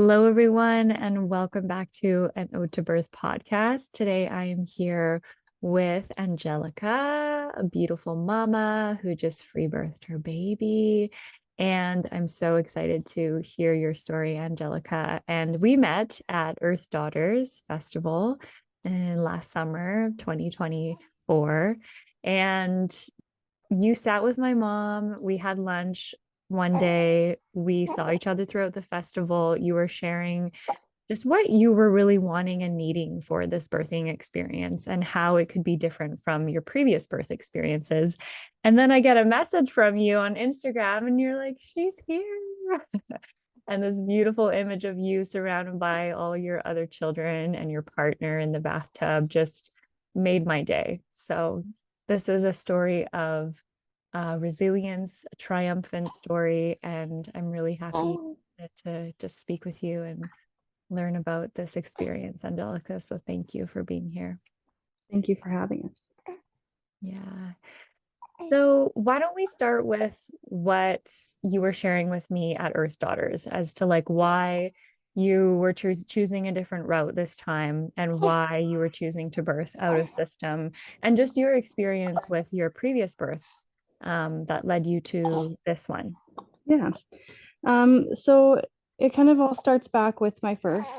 Hello, everyone, and welcome back to an Ode to Birth podcast. Today, I am here with Angelica, a beautiful mama who just free birthed her baby. And I'm so excited to hear your story, Angelica. And we met at Earth Daughters Festival in last summer, 2024. And you sat with my mom. We had lunch one day. We saw each other throughout the festival. You were sharing just what you were really wanting and needing for this birthing experience and how it could be different from your previous birth experiences. And then I get a message from you on Instagram, and you're like, she's here. And this beautiful image of you surrounded by all your other children and your partner in the bathtub just made my day. So this is a story of resilience, a triumphant story, and I'm really happy to just speak with you and learn about this experience, Angelica. So thank you for being here. Thank you for having us. Yeah. So why don't we start with what you were sharing with me at Earth Daughters as to like why you were choosing a different route this time and why you were choosing to birth out of system and just your experience with your previous births that led you to this one. Yeah. So it kind of all starts back with my first.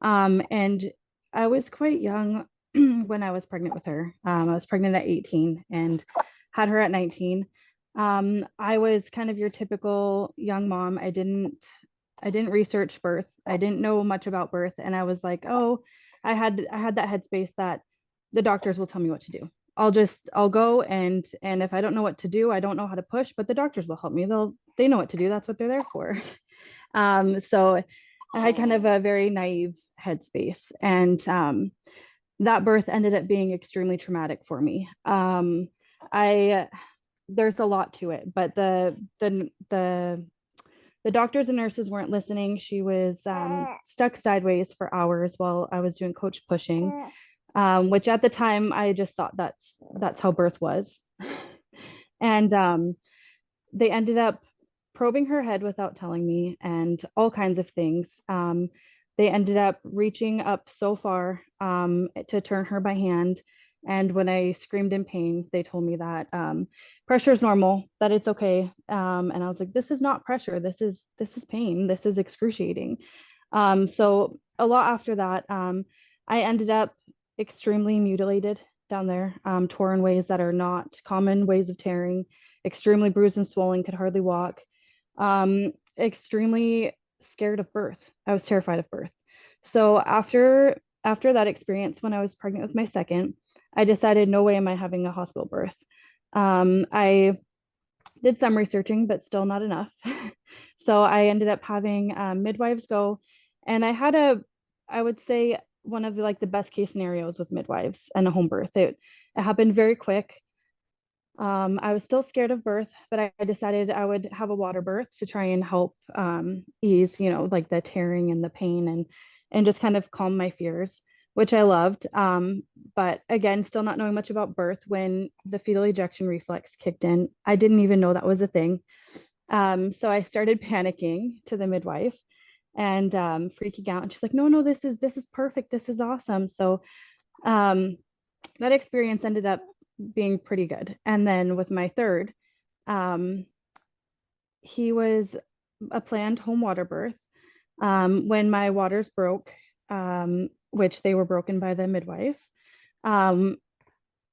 And I was quite young when I was pregnant with her. I was pregnant at 18 and had her at 19. I was kind of your typical young mom. I didn't research birth. I didn't know much about birth. And I was like, oh, I had that headspace that the doctors will tell me what to do. I'll go and if I don't know what to do, I don't know how to push, but the doctors will help me. They know what to do. That's what they're there for. So I had kind of a very naive headspace, and that birth ended up being extremely traumatic for me. I There's a lot to it, but the doctors and nurses weren't listening. She was stuck sideways for hours while I was doing coach pushing, which at the time I just thought that's how birth was. And they ended up probing her head without telling me and all kinds of things. They ended up reaching up so far to turn her by hand. And when I screamed in pain, they told me that pressure is normal, that it's okay. And I was like, this is not pressure. This is pain. This is excruciating. So a lot after that, I ended up extremely mutilated down there, tore in ways that are not common ways of tearing, extremely bruised and swollen, could hardly walk, extremely scared of birth. I was terrified of birth. So after that experience, when I was pregnant with my second, I decided no way am I having a hospital birth. I did some researching, but still not enough. So I ended up having midwives go, and I would say one of the best case scenarios with midwives and a home birth. It happened very quick. I was still scared of birth, but I decided I would have a water birth to try and help ease, like the tearing and the pain and just kind of calm my fears, which I loved. But again, still not knowing much about birth when the fetal ejection reflex kicked in. I didn't even know that was a thing. So I started panicking to the midwife and freaking out. And she's like, no, this is perfect. This is awesome. So um, that experience ended up being pretty good. And then with my third, um, he was a planned home water birth. When my waters broke, which they were broken by the midwife, um,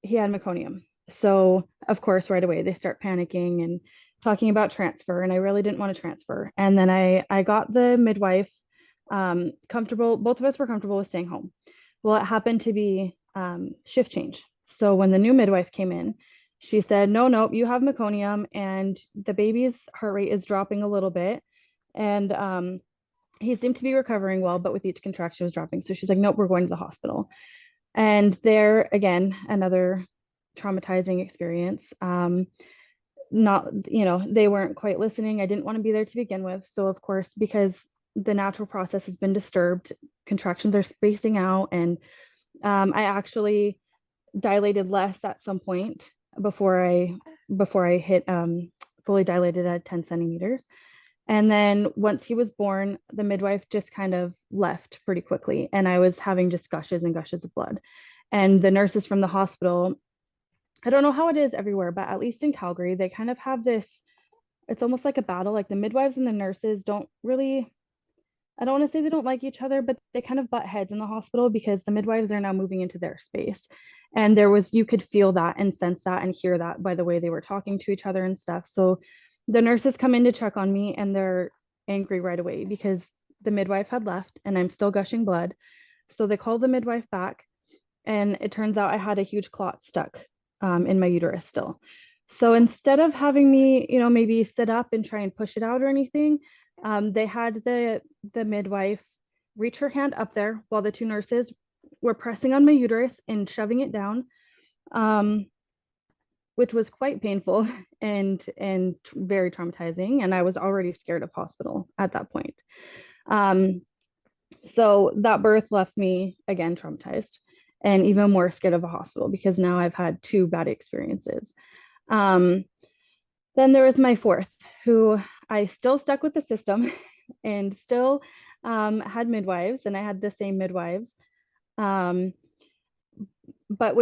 he had meconium. So of course, right away they start panicking and talking about transfer, and I really didn't want to transfer. And then I got the midwife comfortable. Both of us were comfortable with staying home. Well, it happened to be shift change. So when the new midwife came in, she said, no, nope, you have meconium and the baby's heart rate is dropping a little bit. And he seemed to be recovering well, but with each contraction was dropping. So she's like, nope, we're going to the hospital. And there, again, another traumatizing experience. Not, they weren't quite listening. I didn't want to be there to begin with. So of course, because the natural process has been disturbed, contractions are spacing out, and I actually dilated less at some point before I hit fully dilated at 10 centimeters. And then once he was born, the midwife just kind of left pretty quickly. And I was having just gushes and gushes of blood. And the nurses from the hospital, I don't know how it is everywhere, but at least in Calgary, they kind of have this, it's almost like a battle. Like the midwives and the nurses don't really, I don't want to say they don't like each other, but they kind of butt heads in the hospital because the midwives are now moving into their space. And you could feel that and sense that and hear that by the way they were talking to each other and stuff. So the nurses come in to check on me and they're angry right away because the midwife had left and I'm still gushing blood. So they called the midwife back and it turns out I had a huge clot stuck in my uterus still. So instead of having me, maybe sit up and try and push it out or anything, they had the midwife reach her hand up there while the two nurses were pressing on my uterus and shoving it down, um, which was quite painful and very traumatizing. And I was already scared of hospital at that point. So that birth left me again traumatized and even more scared of a hospital because now I've had two bad experiences. Um, then there was my fourth, who I still stuck with the system and still had midwives, and I had the same midwives. Um, but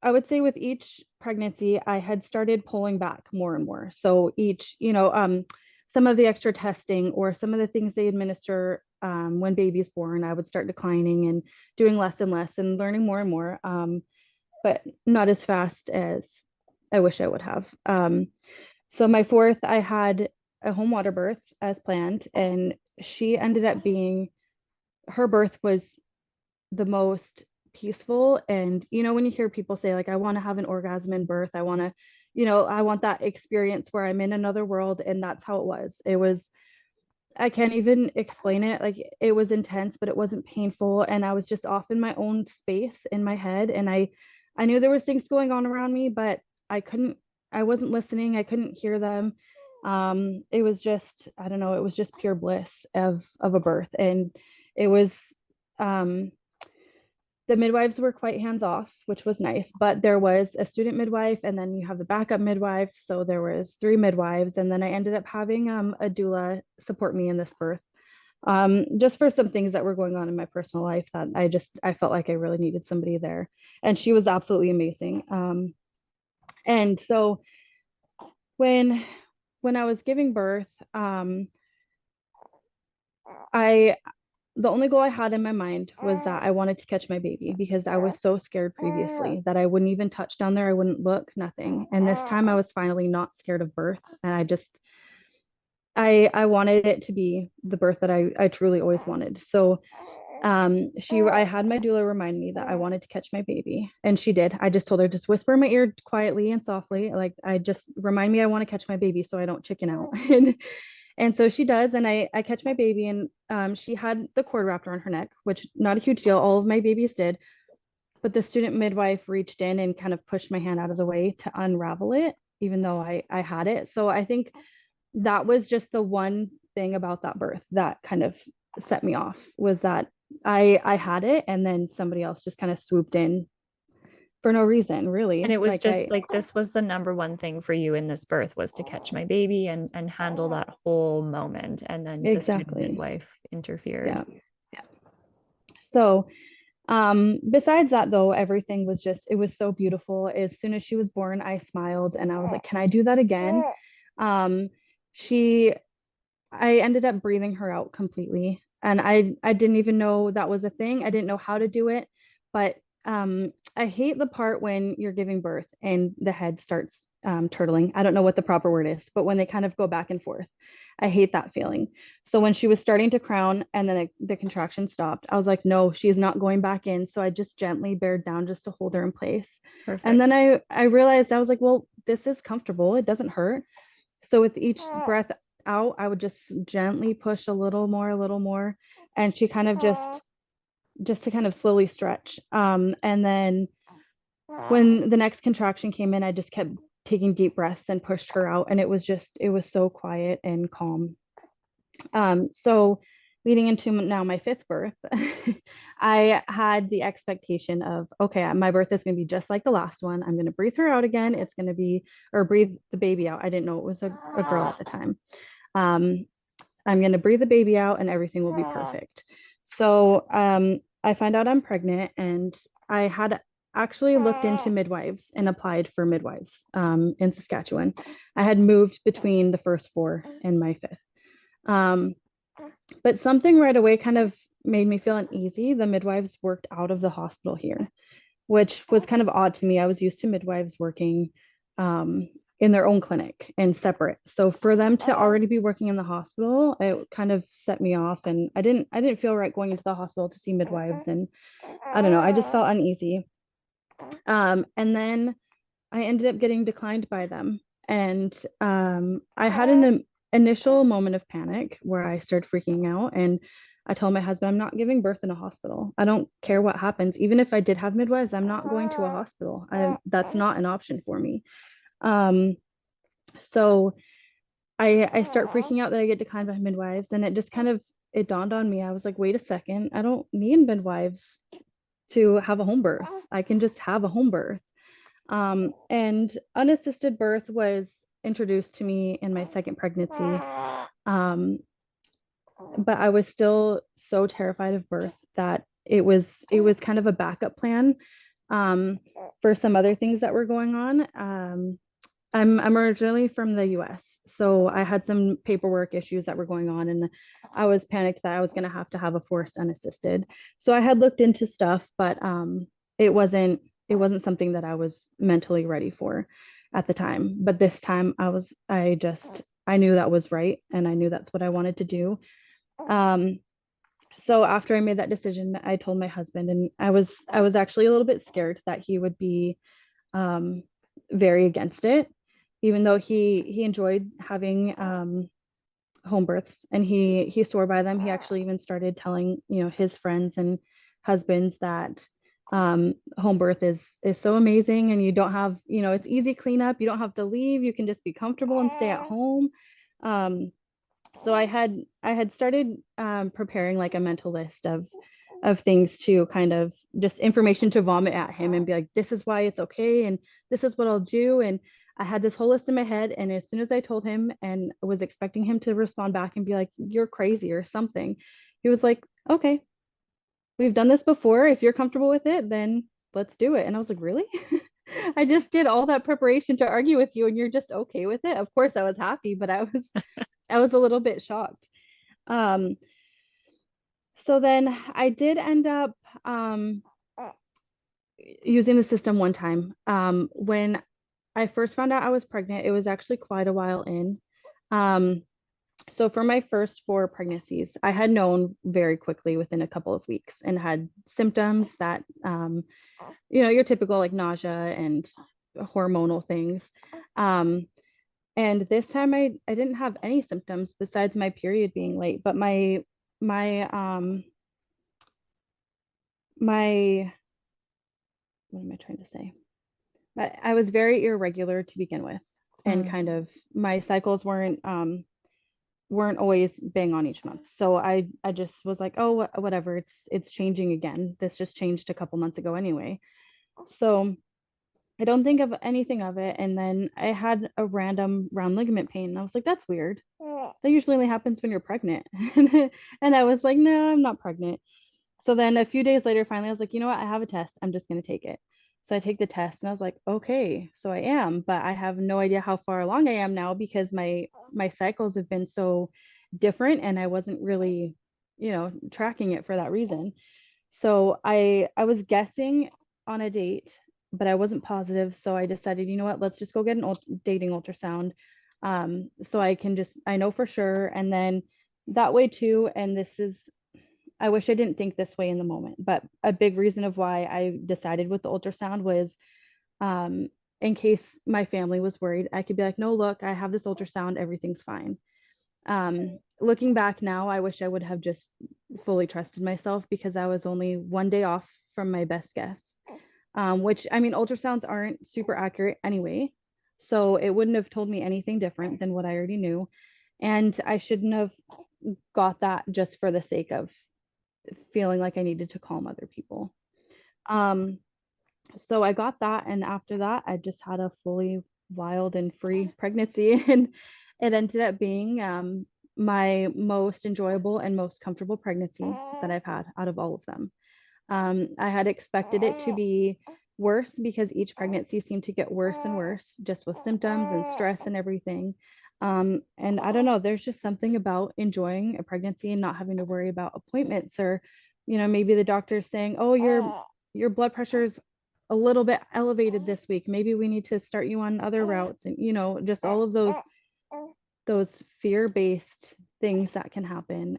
I would say with each pregnancy, I had started pulling back more and more. So some of the extra testing or some of the things they administer when baby's born, I would start declining and doing less and less and learning more and more, but not as fast as I wish I would have. So my fourth, I had a home water birth as planned, and she ended up being, her birth was the most peaceful. And when you hear people say like, I want to have an orgasm in birth, I want to, I want that experience where I'm in another world, and that's how it was. I can't even explain it. Like it was intense, but it wasn't painful, and I was just off in my own space in my head, and I knew there was things going on around me, but I wasn't listening, I couldn't hear them. It was just, I don't know, it was just pure bliss of a birth. And it was um the midwives were quite hands off, which was nice, but there was a student midwife and then you have the backup midwife. So there was three midwives. And then I ended up having a doula support me in this birth, just for some things that were going on in my personal life that I felt like I really needed somebody there. And she was absolutely amazing. And so when I was giving birth, I the only goal I had in my mind was that I wanted to catch my baby because I was so scared previously that I wouldn't even touch down there. I wouldn't look, nothing. And this time I was finally not scared of birth. And I wanted it to be the birth that I truly always wanted. So I had my doula remind me that I wanted to catch my baby, and she did. I just told her, just whisper in my ear quietly and softly, like, I just remind me I want to catch my baby so I don't chicken out. And so she does, and I catch my baby, and she had the cord wrapped around her neck, which not a huge deal. All of my babies did, but the student midwife reached in and kind of pushed my hand out of the way to unravel it, even though I had it. So I think that was just the one thing about that birth that kind of set me off, was that I had it, and then somebody else just kind of swooped in for no reason, And really. it was Like just I like this was the number one thing for you in this birth was to catch my baby and handle that whole moment. And then the student exactly. midwife interfered. Yeah. Yeah. So besides that though, everything was just, it was so beautiful. As soon as she was born, I smiled and I was like, can I do that again? Um, she I ended up breathing her out completely. And I didn't even know that was a thing. I didn't know how to do it. But I hate the part when you're giving birth and the head starts turtling. I don't know what the proper word is, but when they kind of go back and forth, I hate that feeling. So when she was starting to crown and then the contraction stopped, I was like, no, she's not going back in. So I just gently bared down just to hold her in place. And Perfect. then I realized, I was like, well, this is comfortable. It doesn't hurt. So with each breath out, I would just gently push a little more, and she kind of just to kind of slowly stretch. And then when the next contraction came in, I just kept taking deep breaths and pushed her out, and it was so quiet and calm. So leading into now my fifth birth, I had the expectation of, okay, my birth is going to be just like the last one. I'm going to breathe her out again. Or breathe the baby out. I didn't know it was a girl at the time. Um, I'm going to breathe the baby out and everything will be perfect. So I find out I'm pregnant, and I had actually looked into midwives and applied for midwives in Saskatchewan. I had moved between the first four and my fifth. Um, but something right away kind of made me feel uneasy. The midwives worked out of the hospital here, which was kind of odd to me. I was used to midwives working in their own clinic and separate. So for them to already be working in the hospital, it kind of set me off, and I didn't feel right going into the hospital to see midwives, and I don't know, I just felt uneasy. And then I ended up getting declined by them. And I had an initial moment of panic where I started freaking out. And I told my husband, I'm not giving birth in a hospital. I don't care what happens. Even if I did have midwives, I'm not going to a hospital. That's not an option for me. Um, so I start freaking out that I get declined by midwives. And it just kind of, it dawned on me. I was like, wait a second, I don't need midwives to have a home birth. I can just have a home birth. And unassisted birth was introduced to me in my second pregnancy. Um, but I was still so terrified of birth that it was kind of a backup plan for some other things that were going on. I'm originally from the US, so I had some paperwork issues that were going on, and I was panicked that I was going to have a forced unassisted. So I had looked into stuff, but it wasn't it wasn't something that I was mentally ready for at the time. But this time I knew that was right, and I knew that's what I wanted to do. Um, so after I made that decision, I told my husband, and I was actually a little bit scared that he would be um, very against it, even though he enjoyed having home births, and he swore by them. He actually even started telling his friends and husbands that home birth is so amazing, and you don't have it's easy cleanup. You don't have to leave. You can just be comfortable and stay at home. Um, so I had started preparing like a mental list of things to kind of just information to vomit at him and be like, this is why it's okay, and this is what I'll do. And I had this whole list in my head, and as soon as I told him and was expecting him to respond back and be like, you're crazy or something, he was like, okay, we've done this before. If you're comfortable with it, then let's do it. And I was like, really? I just did all that preparation to argue with you and you're just okay with it? Of course I was happy, but I was a little bit shocked. Um, so then I did end up using the system one time. When I first found out I was pregnant, it was actually quite a while in. Um, so for my first four pregnancies, I had known very quickly within a couple of weeks and had symptoms that, your typical like nausea and hormonal things. Um, and this time I didn't have any symptoms besides my period being late, but my my what am I trying to say? I was very irregular to begin with, and Mm. kind of my cycles weren't always bang on each month. So I just was like, oh, whatever, it's changing again. This just changed a couple months ago anyway. So I don't think of anything of it. And then I had a random round ligament pain. And I was like, that's weird. That usually only happens when you're pregnant. And I was like, no, I'm not pregnant. So then a few days later, finally, I was like, you know what? I have a test. I'm just going to take it. So I take the test and I was like, okay, so I am, but I have no idea how far along I am now because my cycles have been so different and I wasn't really, tracking it for that reason. So I was guessing on a date, but I wasn't positive. So I decided, you know what, let's just go get an dating ultrasound. So I know for sure. And then that way too, and this is, I wish I didn't think this way in the moment, but a big reason of why I decided with the ultrasound was um, in case my family was worried, I could be like, no, look, I have this ultrasound, everything's fine. Looking back now, I wish I would have just fully trusted myself because I was only one day off from my best guess, which I mean, ultrasounds aren't super accurate anyway. So it wouldn't have told me anything different than what I already knew. And I shouldn't have got that just for the sake of feeling like I needed to calm other people. Um, so I got that. And after that, I just had a fully wild and free pregnancy. And it ended up being my most enjoyable and most comfortable pregnancy that I've had out of all of them. I had expected it to be worse because each pregnancy seemed to get worse and worse, just with symptoms and stress and everything. And I don't know, there's just something about enjoying a pregnancy and not having to worry about appointments, or, maybe the doctor's saying, oh, your blood pressure's a little bit elevated this week. Maybe we need to start you on other routes, and just all of those fear-based things that can happen.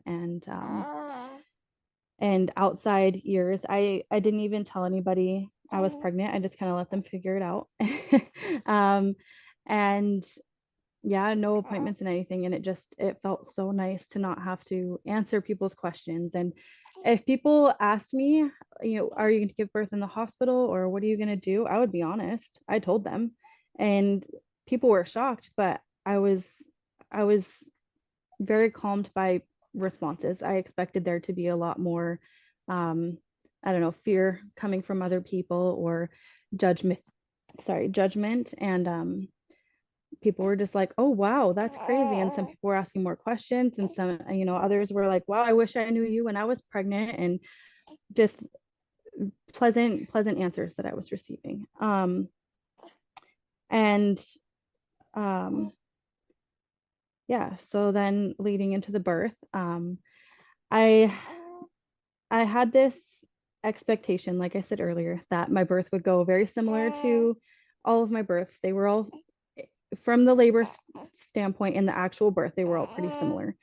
And outside years, I didn't even tell anybody I was pregnant. I just kind of let them figure it out. And yeah, no appointments and anything. And it felt so nice to not have to answer people's questions. And if people asked me, are you going to give birth in the hospital, or what are you going to do? I would be honest. I told them, and people were shocked, but I was very calmed by responses. I expected there to be a lot more, I don't know, fear coming from other people, or judgment. Sorry, judgment. And people were just like, oh wow, that's crazy. And some people were asking more questions, and some, others were like, wow, I wish I knew you when I was pregnant. And just pleasant answers that I was receiving. And yeah, so then leading into the birth, I I had this expectation, like I said earlier, that my birth would go very similar to all of my births. They were all, from the labor standpoint and the actual birth, they were all pretty similar.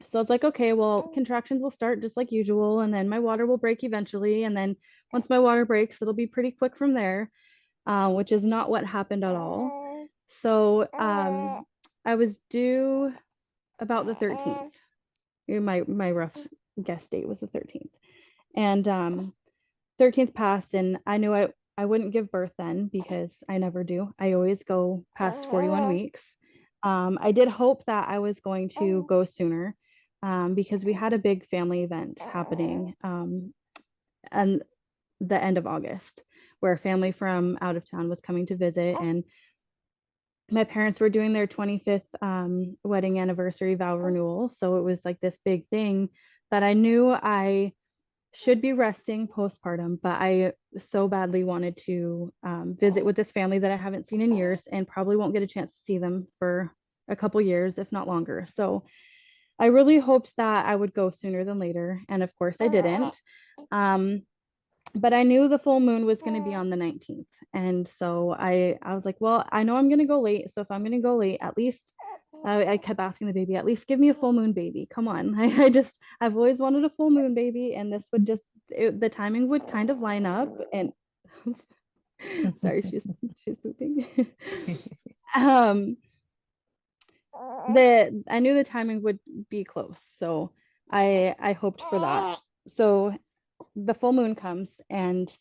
So I was like, okay, well, contractions will start just like usual, and then my water will break eventually. And then once my water breaks, it'll be pretty quick from there, which is not what happened at all. So I was due about the 13th. My rough guess date was the 13th. And 13th passed, and I knew I wouldn't give birth then, because I never do. I always go past 41 weeks. I did hope that I was going to go sooner, because we had a big family event happening, and the end of August, where a family from out of town was coming to visit, and my parents were doing their 25th wedding anniversary vow renewal. So it was like this big thing that I knew I should be resting postpartum, but I so badly wanted to visit with this family that I haven't seen in years, and probably won't get a chance to see them for a couple years, if not longer. So I really hoped that I would go sooner than later. And of course I didn't. But I knew the full moon was going to be on the 19th. And so I was like, well, I know I'm going to go late. So if I'm going to go late, at least I kept asking the baby, at least give me a full moon baby. Come on. I've always wanted a full moon baby. And this would the timing would kind of line up. And sorry, she's pooping. I knew the timing would be close. So I hoped for that. So the full moon comes, and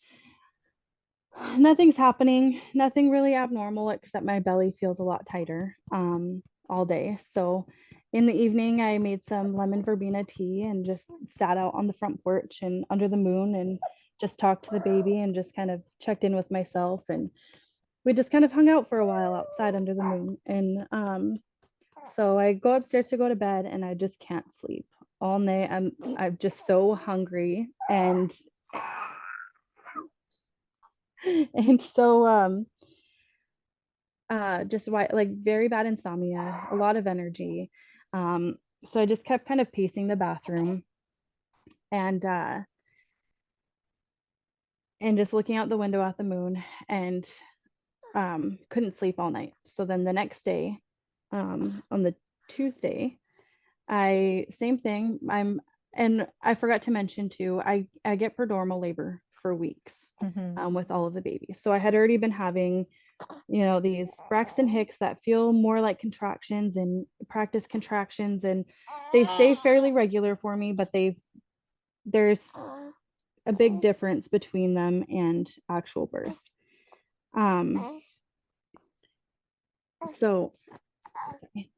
nothing's happening, nothing really abnormal, except my belly feels a lot tighter all day. So in the evening, I made some lemon verbena tea and just sat out on the front porch and under the moon, and just talked to the baby, and just kind of checked in with myself. And we just kind of hung out for a while outside under the moon. And so I go upstairs to go to bed, and I just can't sleep all night. I'm just so hungry, and so just like very bad insomnia, a lot of energy. So I just kept kind of pacing the bathroom, and just looking out the window at the moon, and couldn't sleep all night. So then the next day, on the Tuesday, same thing. And I forgot to mention too, I get prodromal labor for weeks, with all of the babies. So I had already been having, these Braxton Hicks that feel more like contractions, and practice contractions, and they stay fairly regular for me, but there's a big difference between them and actual birth. So sorry.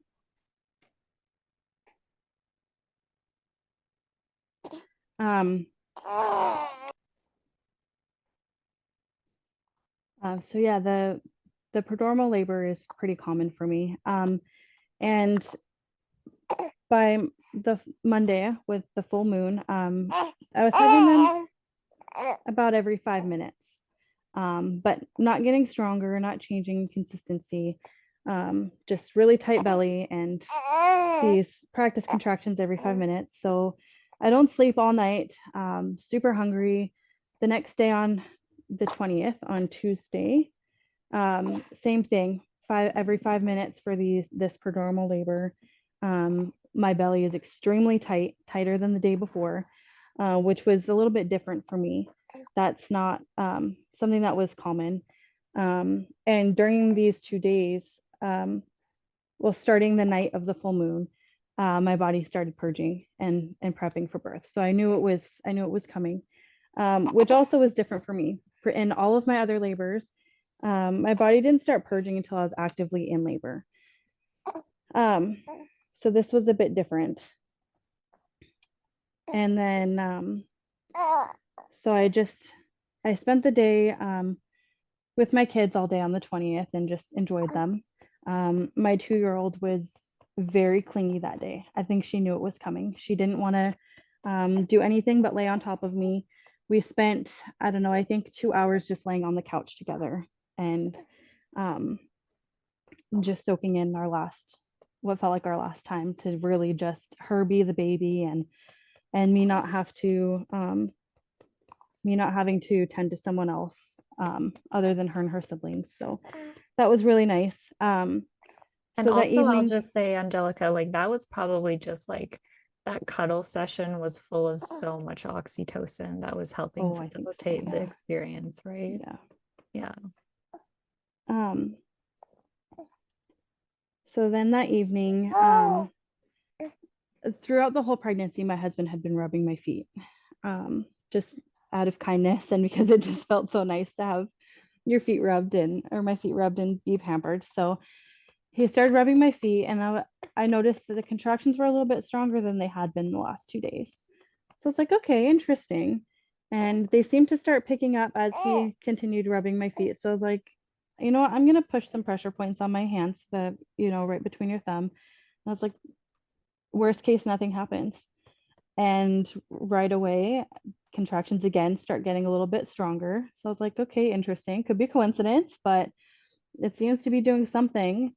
So yeah, the prodromal labor is pretty common for me. And by the Monday with the full moon, I was having them about every 5 minutes, but not getting stronger, not changing consistency, just really tight belly and these practice contractions every 5 minutes. So I don't sleep all night, super hungry. The next day on the 20th, on Tuesday, same thing, every 5 minutes for this prodromal labor. My belly is extremely tight, tighter than the day before, which was a little bit different for me. That's not something that was common. And during these 2 days, well, starting the night of the full moon, my body started purging and prepping for birth. So I knew it was coming, which also was different for me. In all of my other labors, my body didn't start purging until I was actively in labor. So this was a bit different. And then, so I spent the day with my kids all day on the 20th and just enjoyed them. My 2-year-old was very clingy that day. I think she knew it was coming. She didn't want to do anything but lay on top of me. We spent, I don't know, I think 2 hours just laying on the couch together and just soaking in what felt like our last time, to really just her be the baby and me not having to tend to someone else other than her and her siblings. So that was really nice. And So that also, I'll evening, just say, Angelica, like that was probably just like that cuddle session was full of so much oxytocin that was helping oh, I think so. facilitate the experience, right? Yeah. Yeah. Um, so then that evening, throughout the whole pregnancy, my husband had been rubbing my feet, just out of kindness and because it just felt so nice to have your feet rubbed or my feet rubbed and be pampered. So he started rubbing my feet, and I noticed that the contractions were a little bit stronger than they had been the last 2 days. So I was like, okay, interesting. And they seemed to start picking up as he continued rubbing my feet. So I was like, you know what, I'm going to push some pressure points on my hands, right between your thumb. And I was like, worst case, nothing happens. And right away, contractions again start getting a little bit stronger. So I was like, okay, interesting. Could be coincidence, but it seems to be doing something.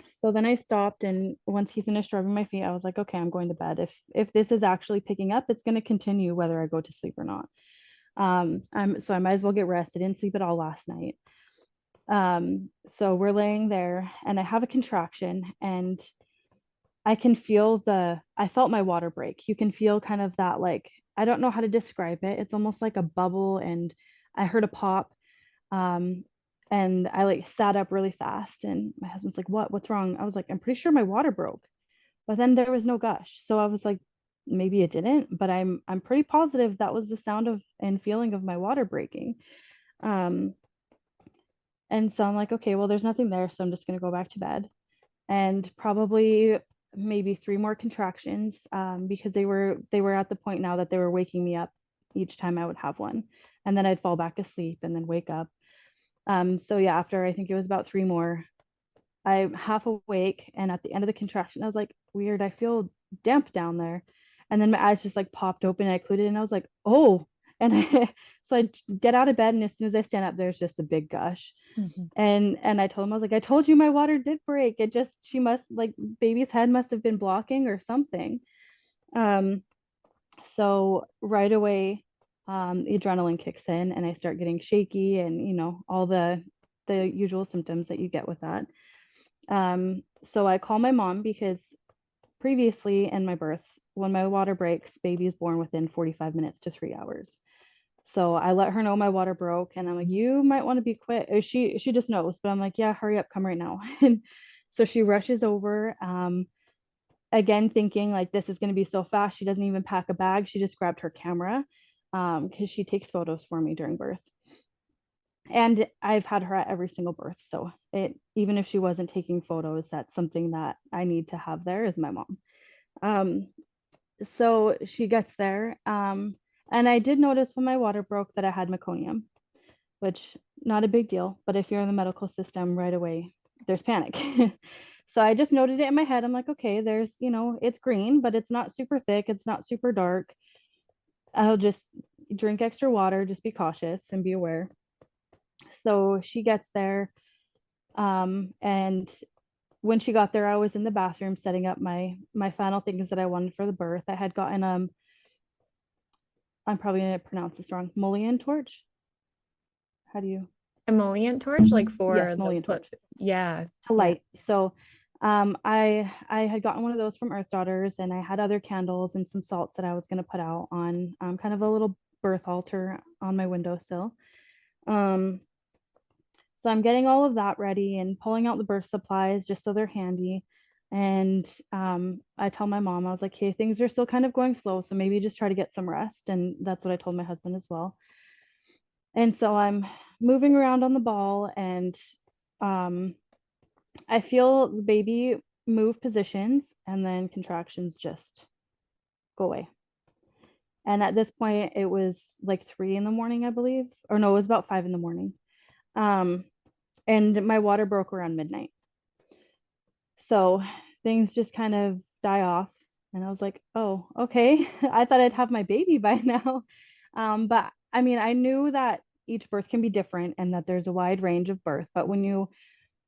So then I stopped, and once he finished rubbing my feet, I was like, okay, I'm going to bed. If this is actually picking up, it's going to continue whether I go to sleep or not. So I might as well get rest. I didn't sleep at all last night. So we're laying there, and I have a contraction, and I felt my water break. You can feel kind of that, like, I don't know how to describe it. It's almost like a bubble, and I heard a pop. Um, and I like sat up really fast, and my husband's like, what's wrong? I was like, I'm pretty sure my water broke, but then there was no gush. So I was like, maybe it didn't, but I'm pretty positive that was the sound of and feeling of my water breaking. Um, and so I'm like, okay, well, there's nothing there. So I'm just going to go back to bed, and probably maybe 3 more contractions, because they were at the point now that they were waking me up each time I would have one, and then I'd fall back asleep and then wake up. So yeah, after I think it was about 3 more, I'm half awake, and at the end of the contraction, I was like, weird, I feel damp down there. And then my eyes just like popped open, and I occluded, and I was like, oh. And so I get out of bed, and as soon as I stand up, there's just a big gush. Mhm. And I told him, I was like, I told you my water did break. She must, like, baby's head must have been blocking or something. Um, so right away, the adrenaline kicks in, and I start getting shaky, and all the usual symptoms that you get with that. So I call my mom, because previously in my births, when my water breaks, baby is born within 45 minutes to 3 hours. So I let her know my water broke, and I'm like, you might want to be quick. She just knows, but I'm like, yeah, hurry up, come right now. And so she rushes over, again, thinking like this is going to be so fast. She doesn't even pack a bag. She just grabbed her camera, because she takes photos for me during birth. And I've had her at every single birth. So even if she wasn't taking photos, that's something that I need to have there, is my mom. Um, so she gets there. And I did notice when my water broke that I had meconium, which not a big deal, but if you're in the medical system right away, there's panic. So I just noted it in my head. I'm like, okay, there's, it's green, but it's not super thick. It's not super dark. I'll just drink extra water, just be cautious and be aware. So she gets there. And when she got there, I was in the bathroom setting up my final things that I wanted for the birth. I had gotten I'm probably gonna pronounce this wrong. Mullion torch. How do you? Emollient torch, like Yes, for the mullion put. torch Yeah. to Yeah. light. So I had gotten one of those from Earth Daughters, and I had other candles and some salts that I was gonna put out on kind of a little birth altar on my windowsill. Um, so I'm getting all of that ready and pulling out the birth supplies just so they're handy. And I tell my mom, I was like, hey, things are still kind of going slow, so maybe just try to get some rest. And that's what I told my husband as well. And so I'm moving around on the ball, and um, I feel the baby move positions, and then contractions just go away. And at this point, it was like 3 in the morning, I believe, or no, it was about 5 in the morning. Um, and my water broke around midnight. So things just kind of die off. And I was like, oh, okay. I thought I'd have my baby by now. But I mean, I knew that each birth can be different and that there's a wide range of birth. But when you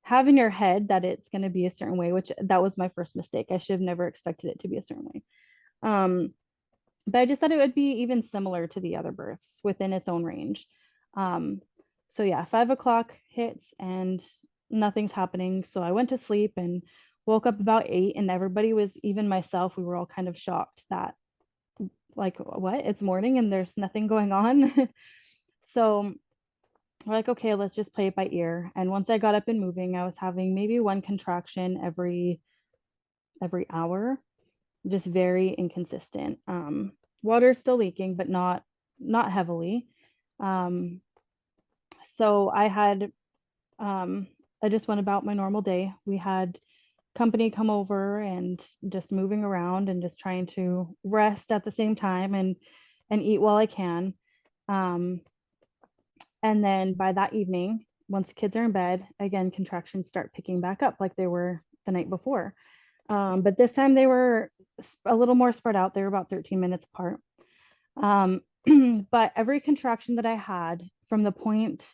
have in your head that it's going to be a certain way, which that was my first mistake, I should have never expected it to be a certain way. Um, but I just thought it would be even similar to the other births within its own range. Um, so yeah, 5 o'clock hits and nothing's happening. So I went to sleep and woke up about 8, and everybody was, even myself, we were all kind of shocked that, like, what? It's morning and there's nothing going on. So we're like, okay, let's just play it by ear. And once I got up and moving, I was having maybe one contraction every hour, just very inconsistent. Water is still leaking, but not heavily. Um, so I just went about my normal day. We had company come over and just moving around and just trying to rest at the same time and eat while I can. Um, and then by that evening, once the kids are in bed, again, contractions start picking back up like they were the night before. But this time they were a little more spread out. They were about 13 minutes apart. Um, but every contraction that I had from the point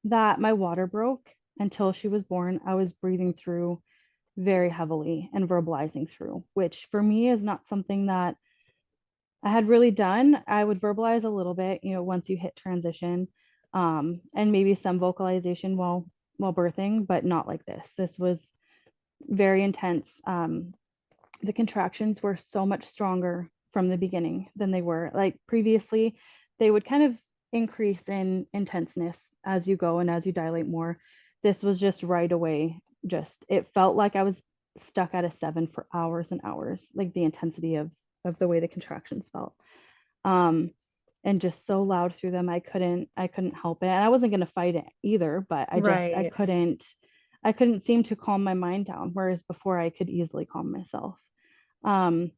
that my water broke until she was born, I was breathing through very heavily and verbalizing through, which for me is not something that I had really done. I would verbalize a little bit, once you hit transition, and maybe some vocalization while birthing, but not like this. This was very intense. The contractions were so much stronger from the beginning than they were. Like previously, they would kind of increase in intenseness as you go and as you dilate more. This was just right away. Just it felt like I was stuck at a 7 for hours and hours, like the intensity of the way the contractions felt. Um, and just so loud through them, I couldn't help it. And I wasn't gonna fight it either, but I Right. couldn't seem to calm my mind down, whereas before I could easily calm myself. Um,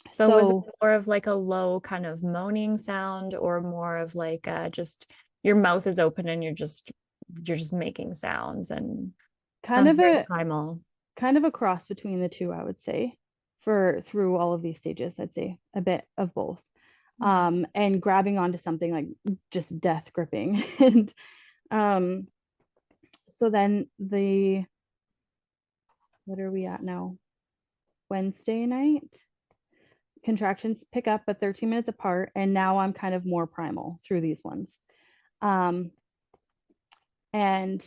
So was it so more of like a low kind of moaning sound or more of like just your mouth is open and you're just making sounds and kind sounds of very a primal. kind of a cross between the two, I would say, for through all of these stages, I'd say a bit of both. And grabbing onto something like just death gripping. And um, so then what are we at now? Wednesday night. Contractions pick up at 13 minutes apart, and now I'm kind of more primal through these ones. Um, and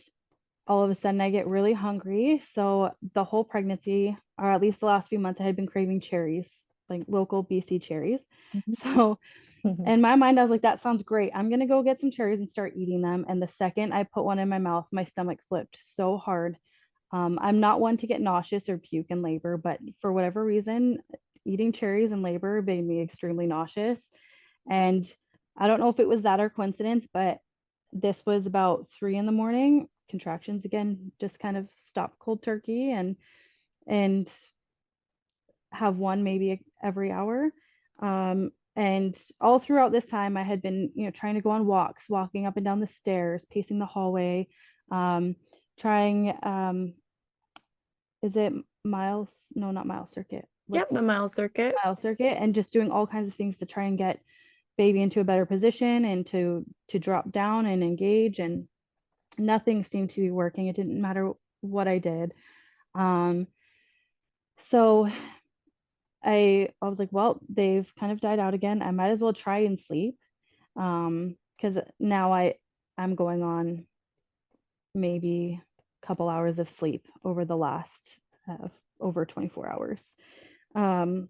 all of a sudden I get really hungry. So the whole pregnancy, or at least the last few months, I had been craving cherries, like local BC cherries. Mhm. So Mhm. in my mind, I was like, that sounds great. I'm gonna go get some cherries and start eating them. And the second I put one in my mouth, my stomach flipped so hard. I'm not one to get nauseous or puke in labor, but for whatever reason, eating cherries in labor made me extremely nauseous. And I don't know if it was that or coincidence, but this was about 3 in the morning. Contractions again, just kind of stop cold turkey and have one maybe every hour. And all throughout this time, I had been, trying to go on walks, walking up and down the stairs, pacing the hallway, trying is it miles? No, not mile circuit. Yep, What's the mile circuit. mile circuit? And just doing all kinds of things to try and get baby into a better position and to drop down and engage, and nothing seemed to be working. It didn't matter what I did. Um, so I was like, well, they've kind of died out again. I might as well try and sleep. Because now I'm going on maybe a couple hours of sleep over the last over 24 hours. Um,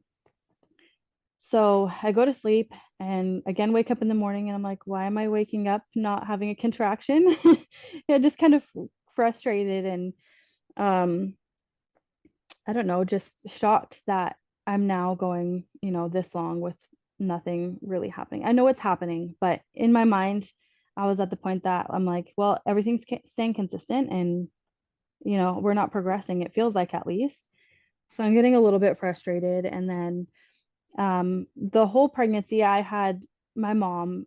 so I go to sleep and again wake up in the morning and I'm like, why am I waking up not having a contraction? Yeah, just kind of frustrated and um, I don't know, just shocked that I'm now going, this long with nothing really happening. I know it's happening, but in my mind, I was at the point that I'm like, well, everything's staying consistent and, we're not progressing, it feels like at least. So I'm getting a little bit frustrated. And then the whole pregnancy, I had my mom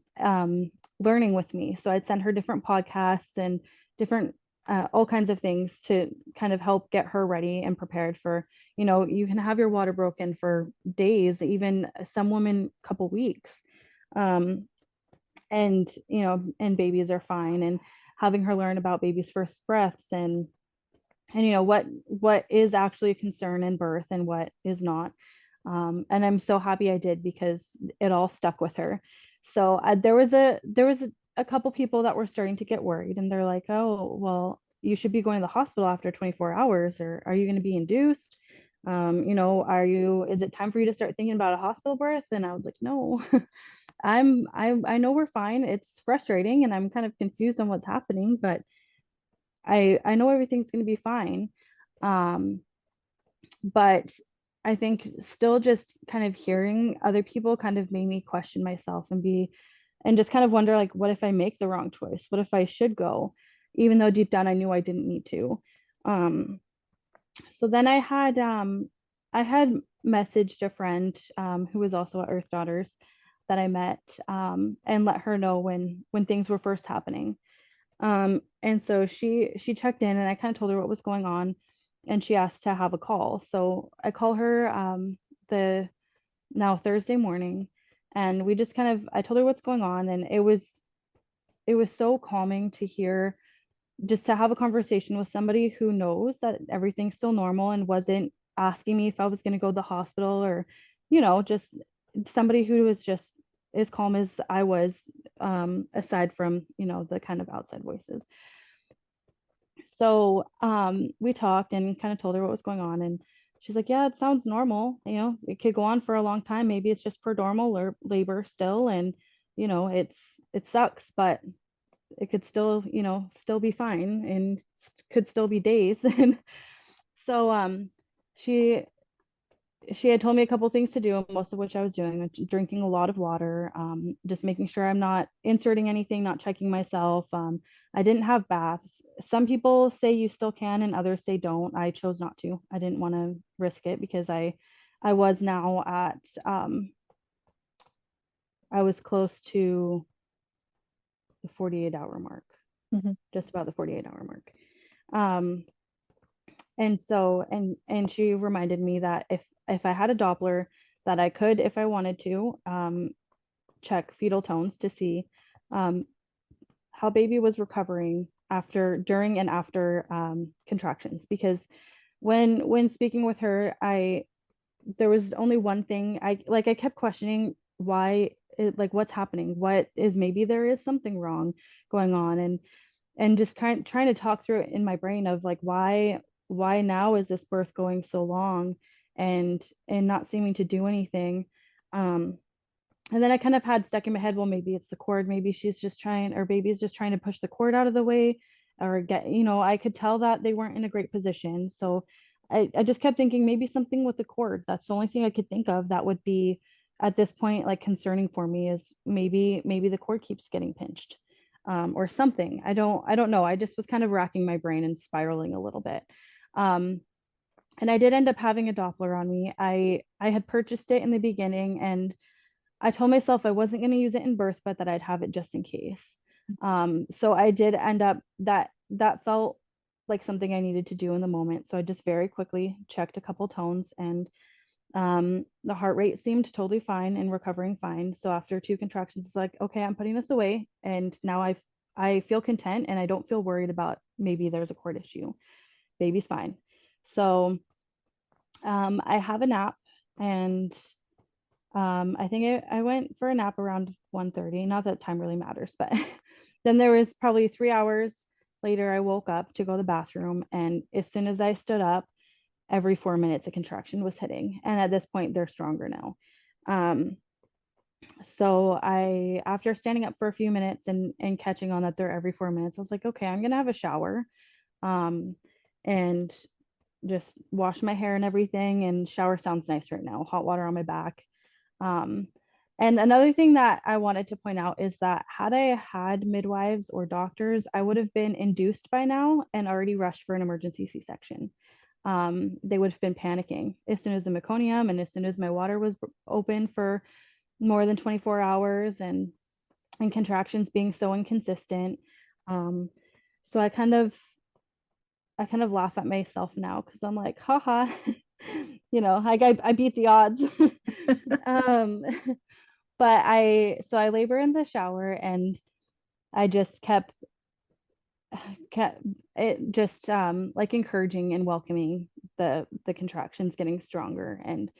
learning with me. So I'd send her different podcasts and different, all kinds of things to kind of help get her ready and prepared for, you can have your water broken for days, even some women, couple weeks. Um, and, and babies are fine. And having her learn about baby's first breaths and what is actually a concern in birth and what is not. And I'm so happy I did because it all stuck with her. So there was a couple people that were starting to get worried and they're like, oh well, you should be going to the hospital after 24 hours, or are you going to be induced? Is it time for you to start thinking about a hospital birth? And I was like, no. I know we're fine. It's frustrating and I'm kind of confused on what's happening, but I know everything's going to be fine. Um, but I think still just kind of hearing other people kind of made me question myself and just kind of wonder, like, what if I make the wrong choice? What if I should go, even though deep down I knew I didn't need to? Um, so then I had messaged a friend who was also at Earth Daughters that I met, and let her know when things were first happening. And so she checked in and I kind of told her what was going on and she asked to have a call. So I call her the now Thursday morning and we just kind of I told her what's going on, and it was so calming to hear, just to have a conversation with somebody who knows that everything's still normal and wasn't asking me if I was going to go to the hospital, or just somebody who was just as calm as I was, aside from the kind of outside voices. So we talked and kind of told her what was going on, and she's like, yeah, it sounds normal, it could go on for a long time, maybe it's just prodromal or labor still, and it sucks, but it could still still be fine and could still be days. And so she she had told me a couple things to do, most of which I was doing, like drinking a lot of water, just making sure I'm not inserting anything, not checking myself. I didn't have baths. Some people say you still can and others say don't. I chose not to. I didn't want to risk it because I was now at I was close to the 48-hour mark, Mm-hmm. just about the 48-hour mark. Um, and so and she reminded me that if I had a Doppler, that I could, if I wanted to, check fetal tones to see um, how baby was recovering after, during, and after contractions. Because when speaking with her, there was only one thing I kept questioning why like what's happening, what is, maybe there is something wrong going on, and just trying to talk through it in my brain of like why now is this birth going so long and not seeming to do anything. um and then I kind of had stuck in my head, well, maybe it's the cord, maybe she's just trying, or baby's just trying to push the cord out of the way, or get, I could tell that they weren't in a great position. So I just kept thinking maybe something with the cord. That's the only thing I could think of that would be at this point like concerning for me, is maybe the cord keeps getting pinched, or something. I don't know. I just was kind of racking my brain and spiraling a little bit. Um, and I did end up having a Doppler on me. I had purchased it in the beginning, and I told myself I wasn't going to use it in birth, but that I'd have it just in case. So I did end up, that felt like something I needed to do in the moment. So I just very quickly checked a couple tones, and the heart rate seemed totally fine and recovering fine. So after two contractions, it's like, okay, I'm putting this away. And now I feel content and I don't feel worried about maybe there's a cord issue. Baby's fine. So I have a nap, and I think I went for a nap around 1:30. Not that time really matters, but then there was probably 3 hours later, I woke up to go to the bathroom. And as soon as I stood up, every 4 minutes a contraction was hitting. And at this point, they're stronger now. Um, so after standing up for a few minutes and catching on that they're every 4 minutes, I was like, okay, I'm gonna have a shower, um, and just wash my hair and everything. And shower sounds nice right now, hot water on my back. Um, and another thing that I wanted to point out is that had I had midwives or doctors, I would have been induced by now and already rushed for an emergency C-section. They would have been panicking as soon as the meconium and as soon as my water was open for more than 24 hours, and contractions being so inconsistent. Um, so I kind of laugh at myself now because I'm like, haha, like I beat the odds. um, but I labor in the shower, and I just kept it just like encouraging and welcoming the contractions getting stronger. And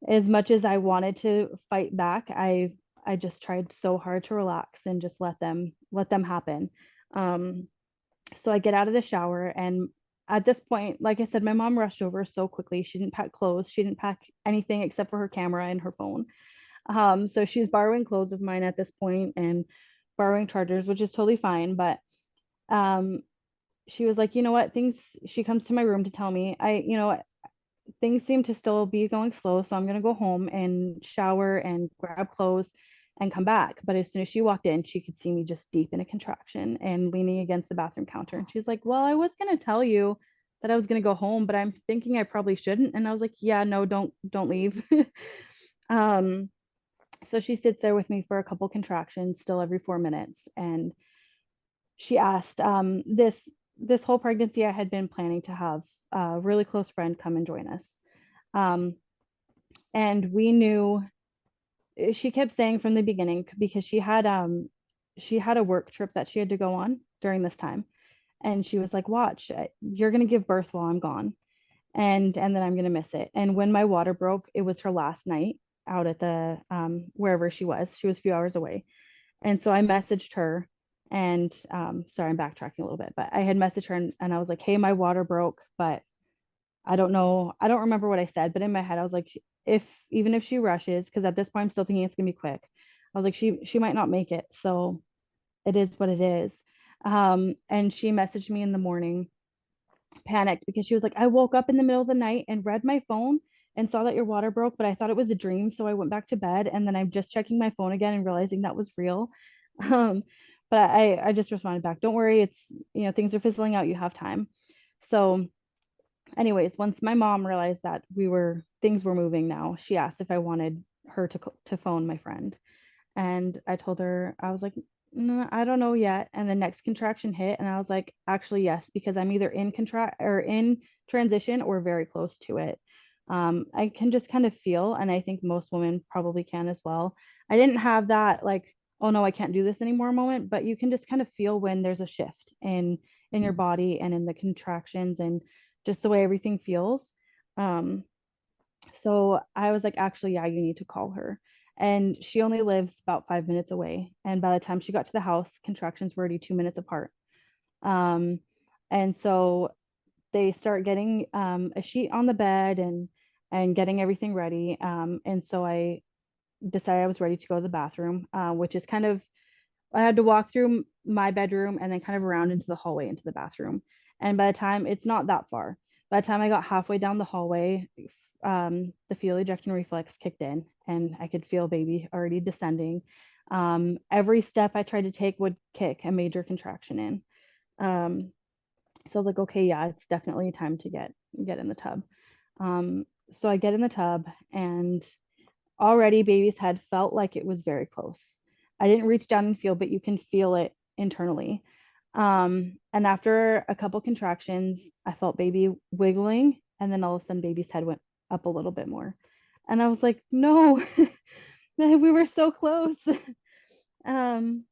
as much as I wanted to fight back, I just tried so hard to relax and just let them happen. Um, so I get out of the shower, and at this point, like I said, my mom rushed over so quickly. She didn't pack clothes. She didn't pack anything except for her camera and her phone. So she's borrowing clothes of mine at this point and borrowing chargers, which is totally fine. But um, she was like, you know what, she comes to my room to tell me, things seem to still be going slow. So I'm going to go home and shower and grab clothes and come back. But as soon as she walked in, she could see me just deep in a contraction and leaning against the bathroom counter. And she's like, well, I was going to tell you that I was going to go home, but I'm thinking I probably shouldn't. And I was like, yeah, no, don't leave. um, so she sits there with me for a couple contractions, still every 4 minutes. And she asked, this whole pregnancy, I had been planning to have a really close friend come and join us. Um, and we knew, she kept saying from the beginning, because she had a work trip that she had to go on during this time. And she was like, watch, you're going to give birth while I'm gone. And then I'm going to miss it. And when my water broke, it was her last night out at the wherever she was. She was a few hours away. And so I messaged her, and sorry, I'm backtracking a little bit, but I had messaged her, and I was like, hey, my water broke, but I don't know. I don't remember what I said, but in my head, I was like, even if she rushes, because at this point I'm still thinking it's gonna be quick. I was like, she might not make it. So it is what it is. And she messaged me in the morning, panicked, because she was like, I woke up in the middle of the night and read my phone and saw that your water broke, but I thought it was a dream. So I went back to bed, and then I'm just checking my phone again and realizing that was real. Um, but I just responded back, don't worry, it's, things are fizzling out, you have time. So anyways, once my mom realized that things were moving now, she asked if I wanted her to phone my friend. And I told her, I was like, no, I don't know yet. And the next contraction hit, and I was like, actually, yes, because I'm either in contract or in transition or very close to it. I can just kind of feel, and I think most women probably can as well. I didn't have that like, oh no, I can't do this anymore moment, but you can just kind of feel when there's a shift in your body and in the contractions and just the way everything feels. Um, so I was like, actually, yeah, you need to call her. And she only lives about 5 minutes away. And by the time she got to the house, contractions were already 2 minutes apart. Um, and so they start getting a sheet on the bed and getting everything ready. And so I decided I was ready to go to the bathroom, which is kind of, I had to walk through my bedroom and then kind of around into the hallway into the bathroom. And by the time, it's not that far. By the time I got halfway down the hallway, the fetal ejection reflex kicked in, and I could feel baby already descending. Every step I tried to take would kick a major contraction in. Um, so I was like, okay, yeah, it's definitely time to get in the tub. So I get in the tub, and already baby's head felt like it was very close. I didn't reach down and feel, but you can feel it internally. And after a couple contractions, I felt baby wiggling, and then all of a sudden baby's head went up a little bit more. And I was like, no, we were so close. Um,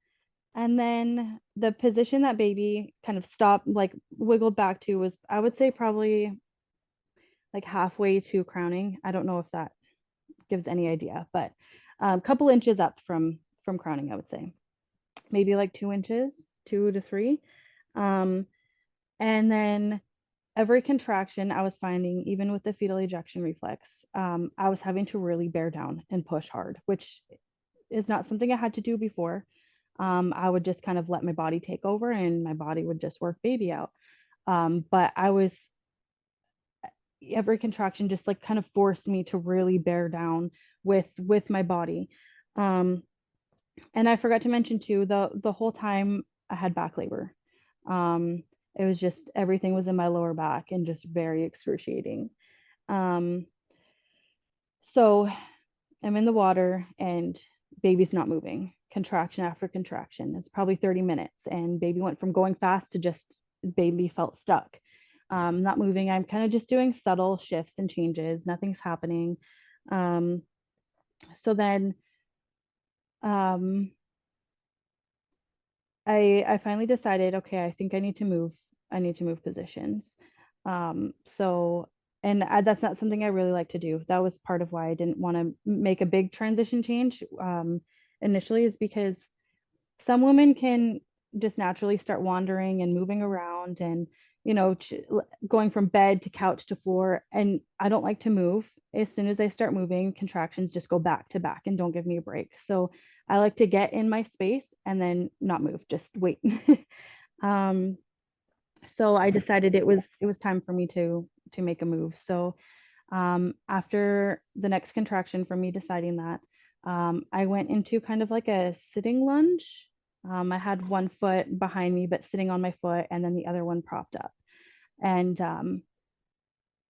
and then the position that baby kind of stopped, like wiggled back to, was, I would say, probably like halfway to crowning. I don't know if that gives any idea, but a couple inches up from crowning, I would say. Maybe like 2 inches, 2 to 3. Um, and then every contraction I was finding, even with the fetal ejection reflex, I was having to really bear down and push hard, which is not something I had to do before. I would just kind of let my body take over and my body would just work baby out. But I was, every contraction just like kind of forced me to really bear down with my body. Um, and I forgot to mention too, the whole time I had back labor. Um, it was just, everything was in my lower back and just very excruciating. Um, so I'm in the water and baby's not moving. Contraction after contraction. It's probably 30 minutes, and baby went from going fast to just baby felt stuck. Not moving. I'm kind of just doing subtle shifts and changes. Nothing's happening. Um, so then um, I finally decided, okay, I think I need to move. I need to move positions. So, and that's not something I really like to do. That was part of why I didn't want to make a big transition change initially, is because some women can just naturally start wandering and moving around and, you know, going from bed to couch to floor. And I don't like to move. As soon as I start moving, contractions just go back to back and don't give me a break. So I like to get in my space and then not move, just wait. um, so I decided it was time for me to make a move. So after the next contraction, from me deciding that, I went into kind of like a sitting lunge. I had one foot behind me, but sitting on my foot, and then the other one propped up. And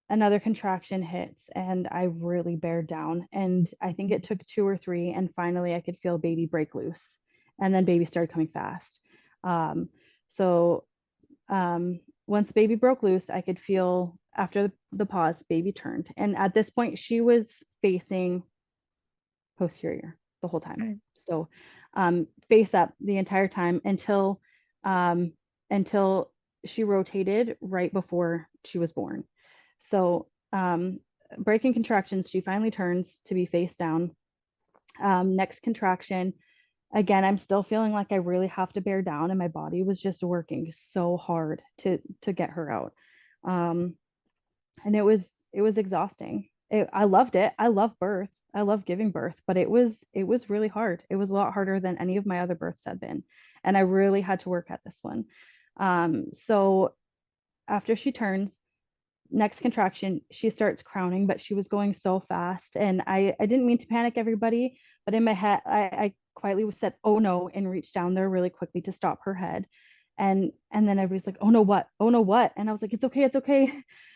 another contraction hits, and I really bared down. And I think it took 2 or 3, and finally I could feel baby break loose. And then baby started coming fast. Um, so once baby broke loose, I could feel, after the pause, baby turned. And at this point, she was facing posterior the whole time. Okay. So face up the entire time um, until she rotated right before she was born. So breaking contractions, she finally turns to be face down. Next contraction, again, I'm still feeling like I really have to bear down, and my body was just working so hard to get her out. Um, and it was exhausting. I loved it. I love birth. I love giving birth, but it was really hard. It was a lot harder than any of my other births had been, and I really had to work at this one. So after she turns, next contraction, she starts crowning, but she was going so fast. And I didn't mean to panic everybody, but in my head, I quietly said, oh no, and reached down there really quickly to stop her head. And then everybody's like, oh no, what? Oh no, what? And I was like, it's okay, it's okay.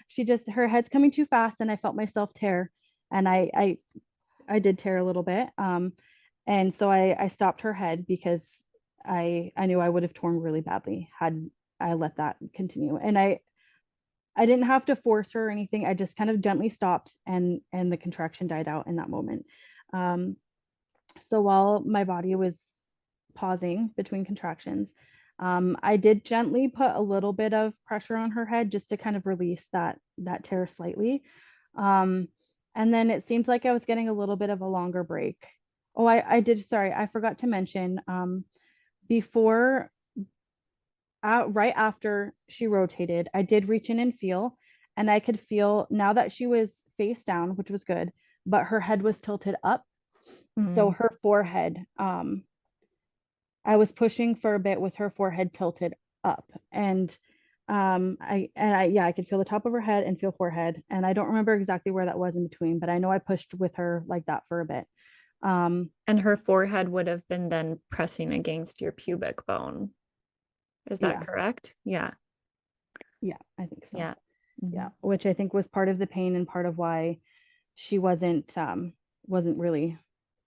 She just, her head's coming too fast, and I felt myself tear. And I did tear a little bit. And so I stopped her head because I knew I would have torn really badly had I let that continue. And I didn't have to force her or anything. I just kind of gently stopped, and the contraction died out in that moment. Um, so while my body was pausing between contractions, I did gently put a little bit of pressure on her head just to kind of release that tear slightly. Um, and then it seemed like I was getting a little bit of a longer break. Oh, I did. Sorry, I forgot to mention. Before Right after she rotated, I did reach in and feel, and I could feel now that she was face down, which was good, but her head was tilted up. So Mm. her forehead, I was pushing for a bit with her forehead tilted up. And yeah, I could feel the top of her head and feel forehead. And I don't remember exactly where that was in between, but I know I pushed with her like that for a bit. Um, And her forehead would have been then pressing against your pubic bone. Is that yeah, correct? Yeah. yeah, I think so. Yeah. Yeah, Mhm. which I think was part of the pain and part of why she wasn't really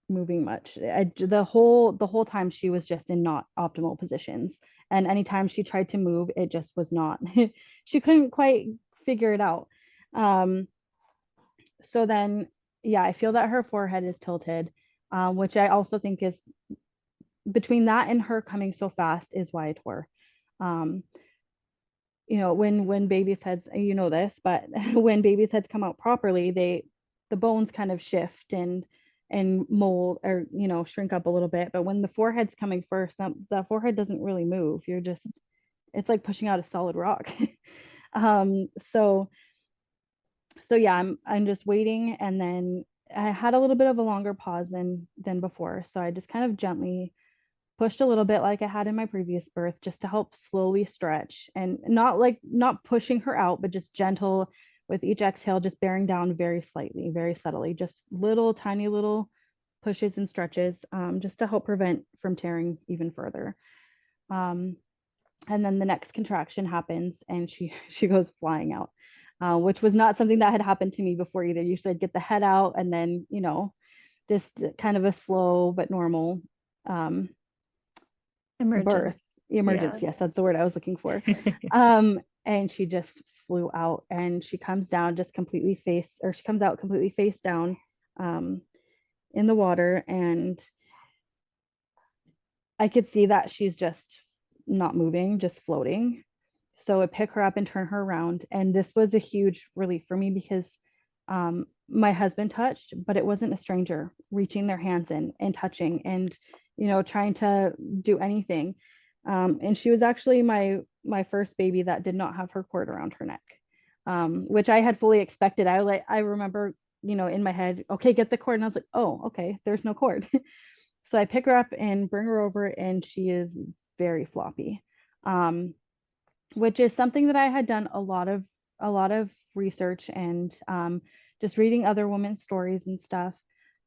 moving much. The whole time she was just in not optimal positions. And anytime she tried to move, it just was not, she couldn't quite figure it out. Um, so then, yeah, I feel that her forehead is tilted, which I also think is between that and her coming so fast is why it tore. Um, when babies' heads, you know this, but when babies' heads come out properly, the bones kind of shift and mold or shrink up a little bit. But when the forehead's coming first, that forehead doesn't really move. It's like pushing out a solid rock. um, so so yeah, I'm just waiting, and then I had a little bit of a longer pause than before. So I just kind of gently pushed a little bit like I had in my previous birth, just to help slowly stretch, and not pushing her out, but just gentle with each exhale, just bearing down very slightly, very subtly, just little tiny little pushes and stretches, just to help prevent from tearing even further. Um, and then the next contraction happens, and she goes flying out, which was not something that had happened to me before either. Usually I'd get the head out, and then just kind of a slow but normal um, birth. Emergent. Emergence, Yeah. yes, that's the word I was looking for. And she just flew out, and she comes down just completely she comes out completely face down, um, in the water, and I could see that she's just not moving, just floating. So I pick her up and turn her around. And this was a huge relief for me because my husband touched, but it wasn't a stranger reaching their hands in and touching and, trying to do anything. And she was actually my first baby that did not have her cord around her neck, which I had fully expected. I remember, in my head, okay, get the cord. And I was like, oh, okay, there's no cord. So I pick her up and bring her over, and she is very floppy, um, which is something that I had done a lot of research and just reading other women's stories and stuff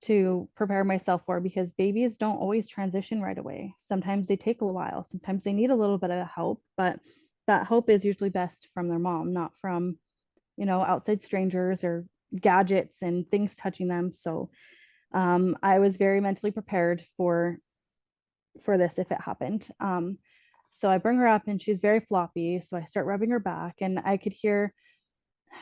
to prepare myself for, because babies don't always transition right away. Sometimes they take a while. Sometimes they need a little bit of help, but that help is usually best from their mom, not from outside strangers or gadgets and things touching them. So I was very mentally prepared for this if it happened. So I bring her up, and she's very floppy. So I start rubbing her back, and I could hear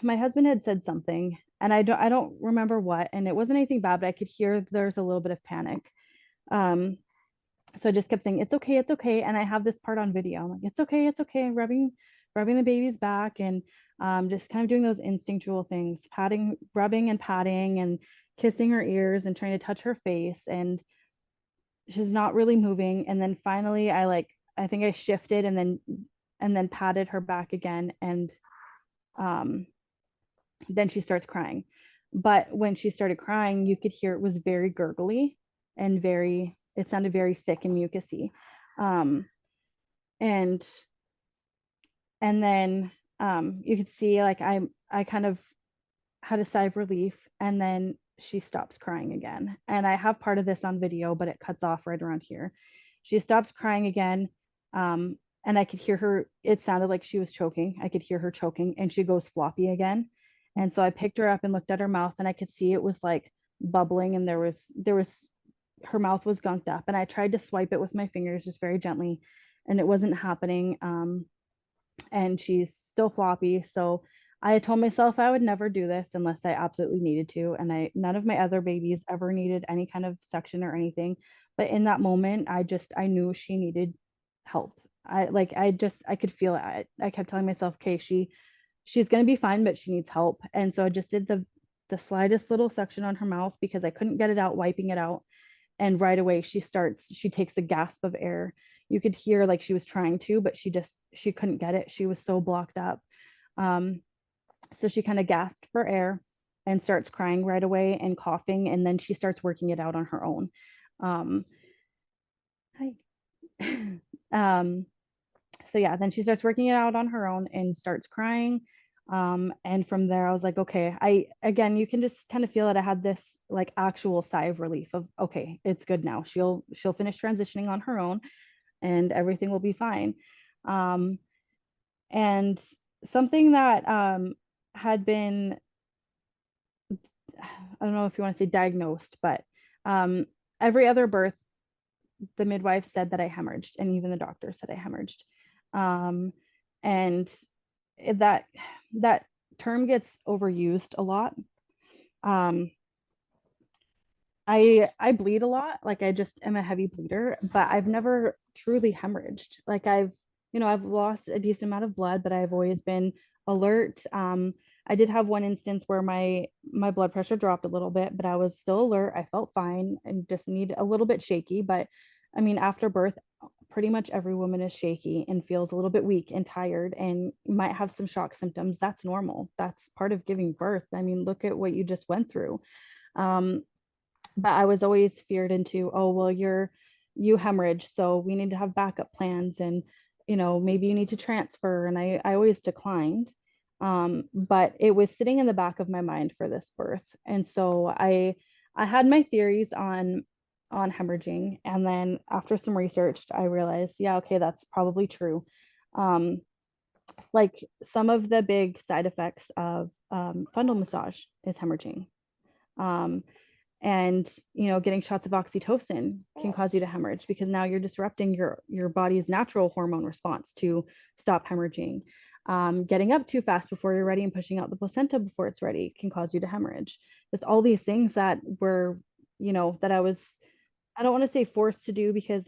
my husband had said something, and I don't remember what, and it wasn't anything bad, but I could hear there's a little bit of panic. Um, so I just kept saying, it's okay. And I have this part on video. I'm like, it's okay, rubbing the baby's back, and just kind of doing those instinctual things, patting, rubbing and patting, and kissing her ears and trying to touch her face. And she's not really moving. And then finally I think I shifted and then patted her back again. And um, then she starts crying. But when she started crying, you could hear it was very gurgly and it sounded very thick and mucusy. Um, and and then you could see like I kind of had a sigh of relief, and then she stops crying again. And I have part of this on video, but it cuts off right around here. She stops crying again. Um, and I could hear her, it sounded like she was choking. I could hear her choking, and she goes floppy again. And so I picked her up and looked at her mouth, and I could see it was like bubbling, and there was her mouth was gunked up. And I tried to swipe it with my fingers just very gently, and it wasn't happening. And she's still floppy. So I had told myself I would never do this unless I absolutely needed to. And none of my other babies ever needed any kind of suction or anything. But in that moment, I knew she needed help. I could feel it. I kept telling myself, okay, she's going to be fine, but she needs help. And so I just did the slightest little suction on her mouth because I couldn't get it out, wiping it out. And right away she takes a gasp of air. You could hear like she was trying to, but she couldn't get it. She was so blocked up. um, so she kind of gasped for air and starts crying right away and coughing, and then she starts working it out on her own. um, hi. um, so yeah, then she starts working it out on her own and starts crying. And from there I was like, okay, you can just kind of feel that I had this like actual sigh of relief of, okay, it's good now. She'll finish transitioning on her own, and everything will be fine. um, and something that had been, I don't know if you want to say diagnosed, but every other birth, the midwife said that I hemorrhaged, and even the doctor said I hemorrhaged. And that that term gets overused a lot. Um, I bleed a lot. Like I just am a heavy bleeder, but I've never truly hemorrhaged. Like I've lost a decent amount of blood, but I've always been alert. I did have one instance where my blood pressure dropped a little bit, but I was still alert. I felt fine and just need a little bit shaky. But I mean, after birth, pretty much every woman is shaky and feels a little bit weak and tired and might have some shock symptoms. That's normal. That's part of giving birth. I mean, look at what you just went through. Um, but I was always feared into, oh, well, you hemorrhage, so we need to have backup plans, and maybe you need to transfer. And I always declined. But it was sitting in the back of my mind for this birth. And so I had my theories on hemorrhaging. And then after some research, I realized, yeah, okay, that's probably true. Um, like some of the big side effects of fundal massage is hemorrhaging. Um, and getting shots of oxytocin can cause you to hemorrhage because now you're disrupting your body's natural hormone response to stop hemorrhaging. Getting up too fast before you're ready and pushing out the placenta before it's ready can cause you to hemorrhage. Just all these things that were, that I don't want to say forced to do, because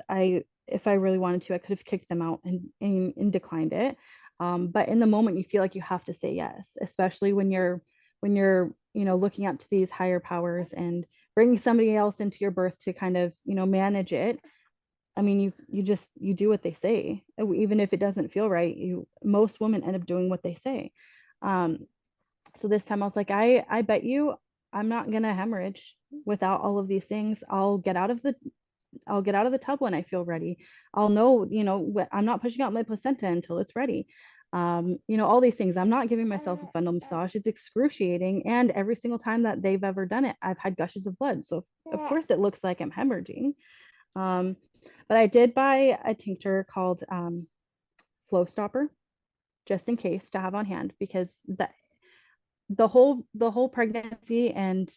if I really wanted to, I could have kicked them out and declined it. But in the moment, you feel like you have to say yes, especially when you're looking up to these higher powers and bringing somebody else into your birth to kind of manage it. I mean, you do what they say, even if it doesn't feel right. Most women end up doing what they say. um so this time I was like, I bet you I'm not gonna hemorrhage without all of these things. I'll get out of the tub when I feel ready. I'll know, I'm not pushing out my placenta until it's ready. All these things. I'm not giving myself a fundal massage. It's excruciating. And every single time that they've ever done it, I've had gushes of blood. So of course it looks like I'm hemorrhaging. Um, but I did buy a tincture called Flow Stopper, just in case, to have on hand, because the whole pregnancy and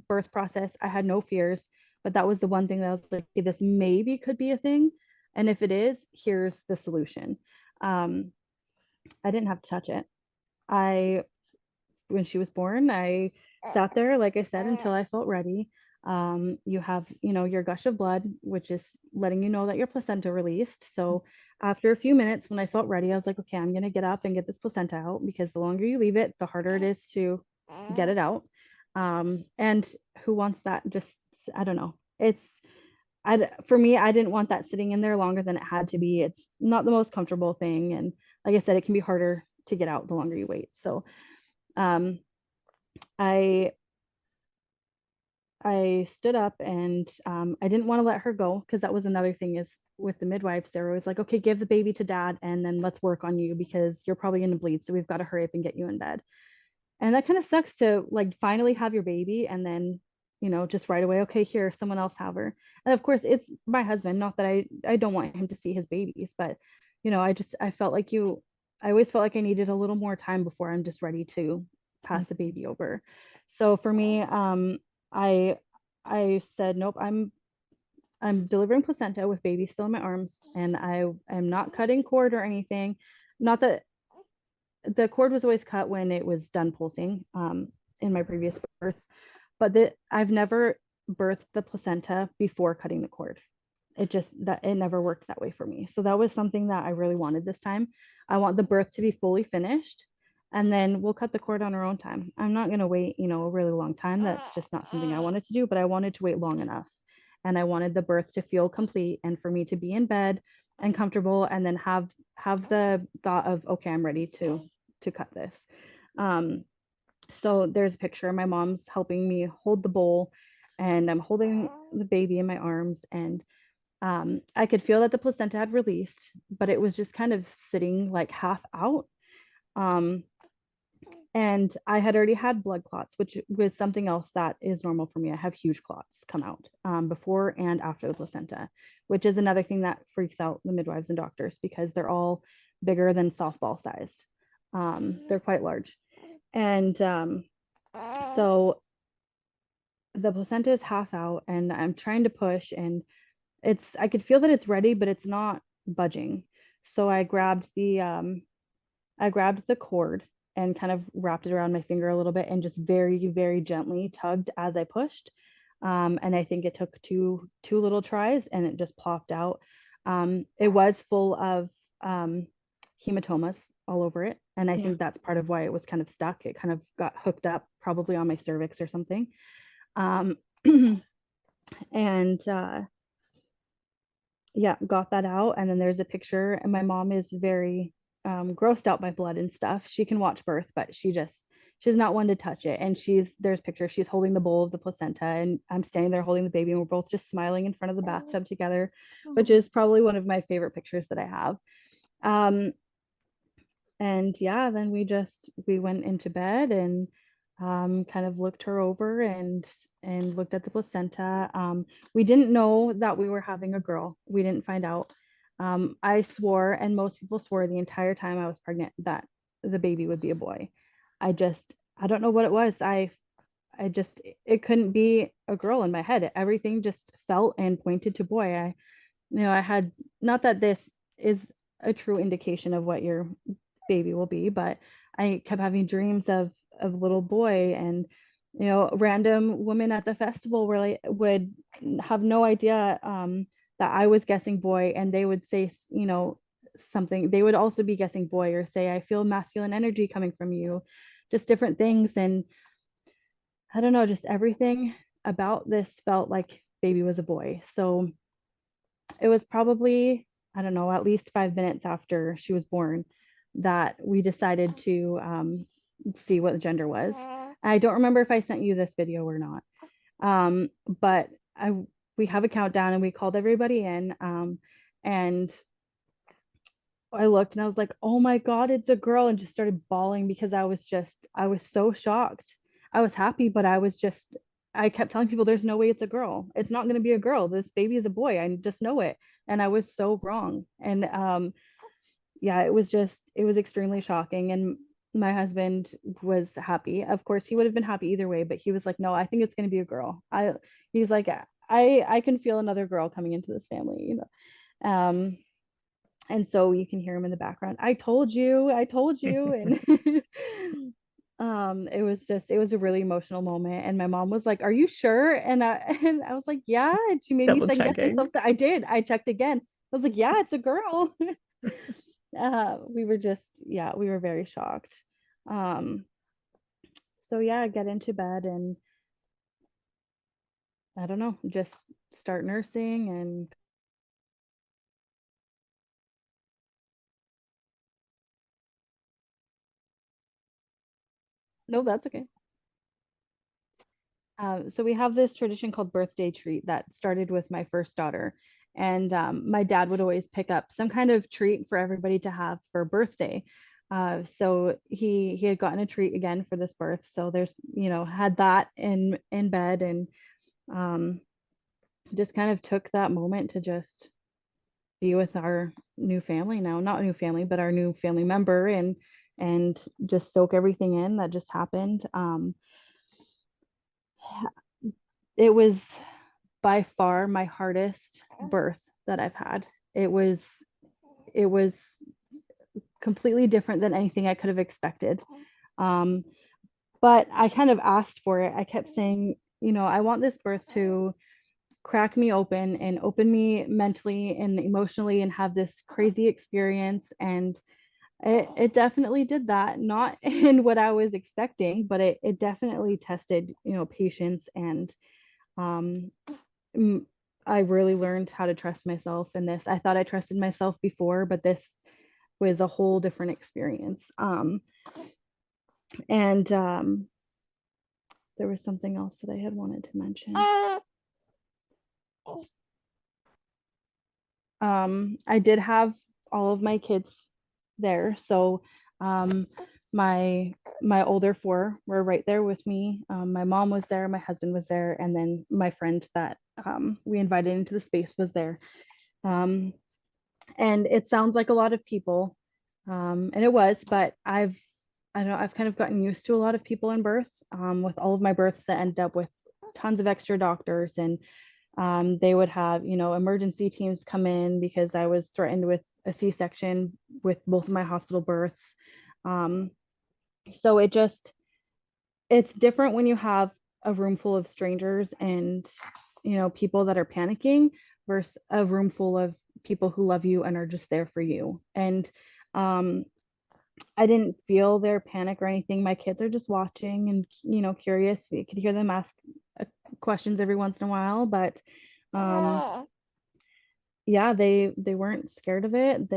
birth process, I had no fears. But that was the one thing that I was like, okay, this maybe could be a thing, and if it is, here's the solution. um, I didn't have to touch it. I When she was born, I sat there, like I said, until I felt ready. You have, your gush of blood, which is letting you know that your placenta released. So after a few minutes, when I felt ready, I was like, okay, I'm going to get up and get this placenta out, because the longer you leave it, the harder it is to get it out. And who wants that? Just, I don't know. For me, I didn't want that sitting in there longer than it had to be. It's not the most comfortable thing. And like I said, it can be harder to get out the longer you wait. So um, I I stood up, and I didn't want to let her go, because that was another thing is with the midwives, they're always like, okay, give the baby to dad and then let's work on you because you're probably going to bleed. So we've got to hurry up and get you in bed. And that kind of sucks to like finally have your baby and then, just right away, okay, here, someone else have her. And of course, it's my husband. Not that I don't want him to see his babies, but, I felt like I always felt like I needed a little more time before I'm just ready to pass the baby over. So for me, I I said, nope, I'm delivering placenta with baby still in my arms, and I am not cutting cord or anything. Not that the cord was always cut when it was done pulsing in my previous births, but I've never birthed the placenta before cutting the cord. It never worked that way for me. So that was something that I really wanted this time. I want the birth to be fully finished, and then we'll cut the cord on our own time. I'm not going to wait, a really long time. That's just not something I wanted to do, but I wanted to wait long enough. And I wanted the birth to feel complete and for me to be in bed and comfortable, and then have the thought of, okay, I'm ready to cut this. Um, so there's a picture. My mom's helping me hold the bowl, and I'm holding the baby in my arms, and I could feel that the placenta had released, but it was just kind of sitting like half out. Um, and I had already had blood clots, which was something else that is normal for me. I have huge clots come out before and after the placenta, which is another thing that freaks out the midwives and doctors, because they're all bigger than softball sized. They're quite large. And so the placenta is half out and I'm trying to push, and I could feel that it's ready, but it's not budging. So I grabbed the cord and kind of wrapped it around my finger a little bit and just very, very gently tugged as I pushed. And I think it took two little tries and it just plopped out. It was full of hematomas all over it. And I Yeah. think that's part of why it was kind of stuck. It kind of got hooked up probably on my cervix or something. Um, and yeah, got that out. And then there's a picture, and my mom is very grossed out by blood and stuff. She can watch birth, but she's not one to touch it. And there's pictures. She's holding the bowl of the placenta, and I'm standing there holding the baby, and we're both just smiling in front of the bathtub together, which is probably one of my favorite pictures that I have. Um, and yeah, then we went into bed and kind of looked her over and looked at the placenta. We didn't know that we were having a girl. We didn't find out. I swore, and most people swore the entire time I was pregnant, that the baby would be a boy. I don't know what it was. I just it couldn't be a girl in my head. Everything just felt and pointed to boy. I had, not that this is a true indication of what your baby will be, but I kept having dreams of little boy. And random women at the festival would have no idea that I was guessing boy, and they would say, something. They would also be guessing boy, or say, I feel masculine energy coming from you, just different things. And I don't know, just everything about this felt like baby was a boy. So it was probably, I don't know, at least 5 minutes after she was born that we decided to see what the gender was. I don't remember if I sent you this video or not, but we have a countdown and we called everybody in, and I looked and I was like, oh my God, it's a girl, and just started bawling because I was so shocked. I was happy, but I kept telling people there's no way it's a girl. It's not going to be a girl. This baby is a boy. I just know it. And I was so wrong. And yeah, it was extremely shocking. And my husband was happy. Of course, he would have been happy either way, but he was like, no, I think it's going to be a girl. He's like, I can feel another girl coming into this family, and so you can hear him in the background. I told you. And it was a really emotional moment. And my mom was like, are you sure? And I was like, yeah. And she made me Double second guess checking. myself. I did. I checked again. I was like, yeah, it's a girl. We were very shocked. Um, so yeah, I get into bed and I don't know, just start nursing. And no, that's okay. So we have this tradition called birthday treat that started with my first daughter. And my dad would always pick up some kind of treat for everybody to have for birthday. So he had gotten a treat again for this birth. So there's, had that in bed, and um, just kind of took that moment to just be with our new family now, not new family, but our new family member, and just soak everything in that just happened. It was by far my hardest birth that I've had. It was it was completely different than anything I could have expected. Um, but I kind of asked for it. I kept saying, I want this birth to crack me open and open me mentally and emotionally and have this crazy experience. And it definitely did that, not in what I was expecting, but it definitely tested, patience. And um, I really learned how to trust myself in this. I thought I trusted myself before, but this was a whole different experience. And there was something else that I had wanted to mention. I did have all of my kids there. So my my older four were right there with me. My mom was there, my husband was there, and then my friend that we invited into the space was there. Um, and it sounds like a lot of people, and it was, but I don't know, I've kind of gotten used to a lot of people in birth, with all of my births that ended up with tons of extra doctors, and they would have, emergency teams come in because I was threatened with a C-section with both of my hospital births. Um, so it's different when you have a room full of strangers and, people that are panicking versus a room full of people who love you and are just there for you. And um, I didn't feel their panic or anything. My kids are just watching and, curious. You could hear them ask questions every once in a while, but yeah, they weren't scared of it.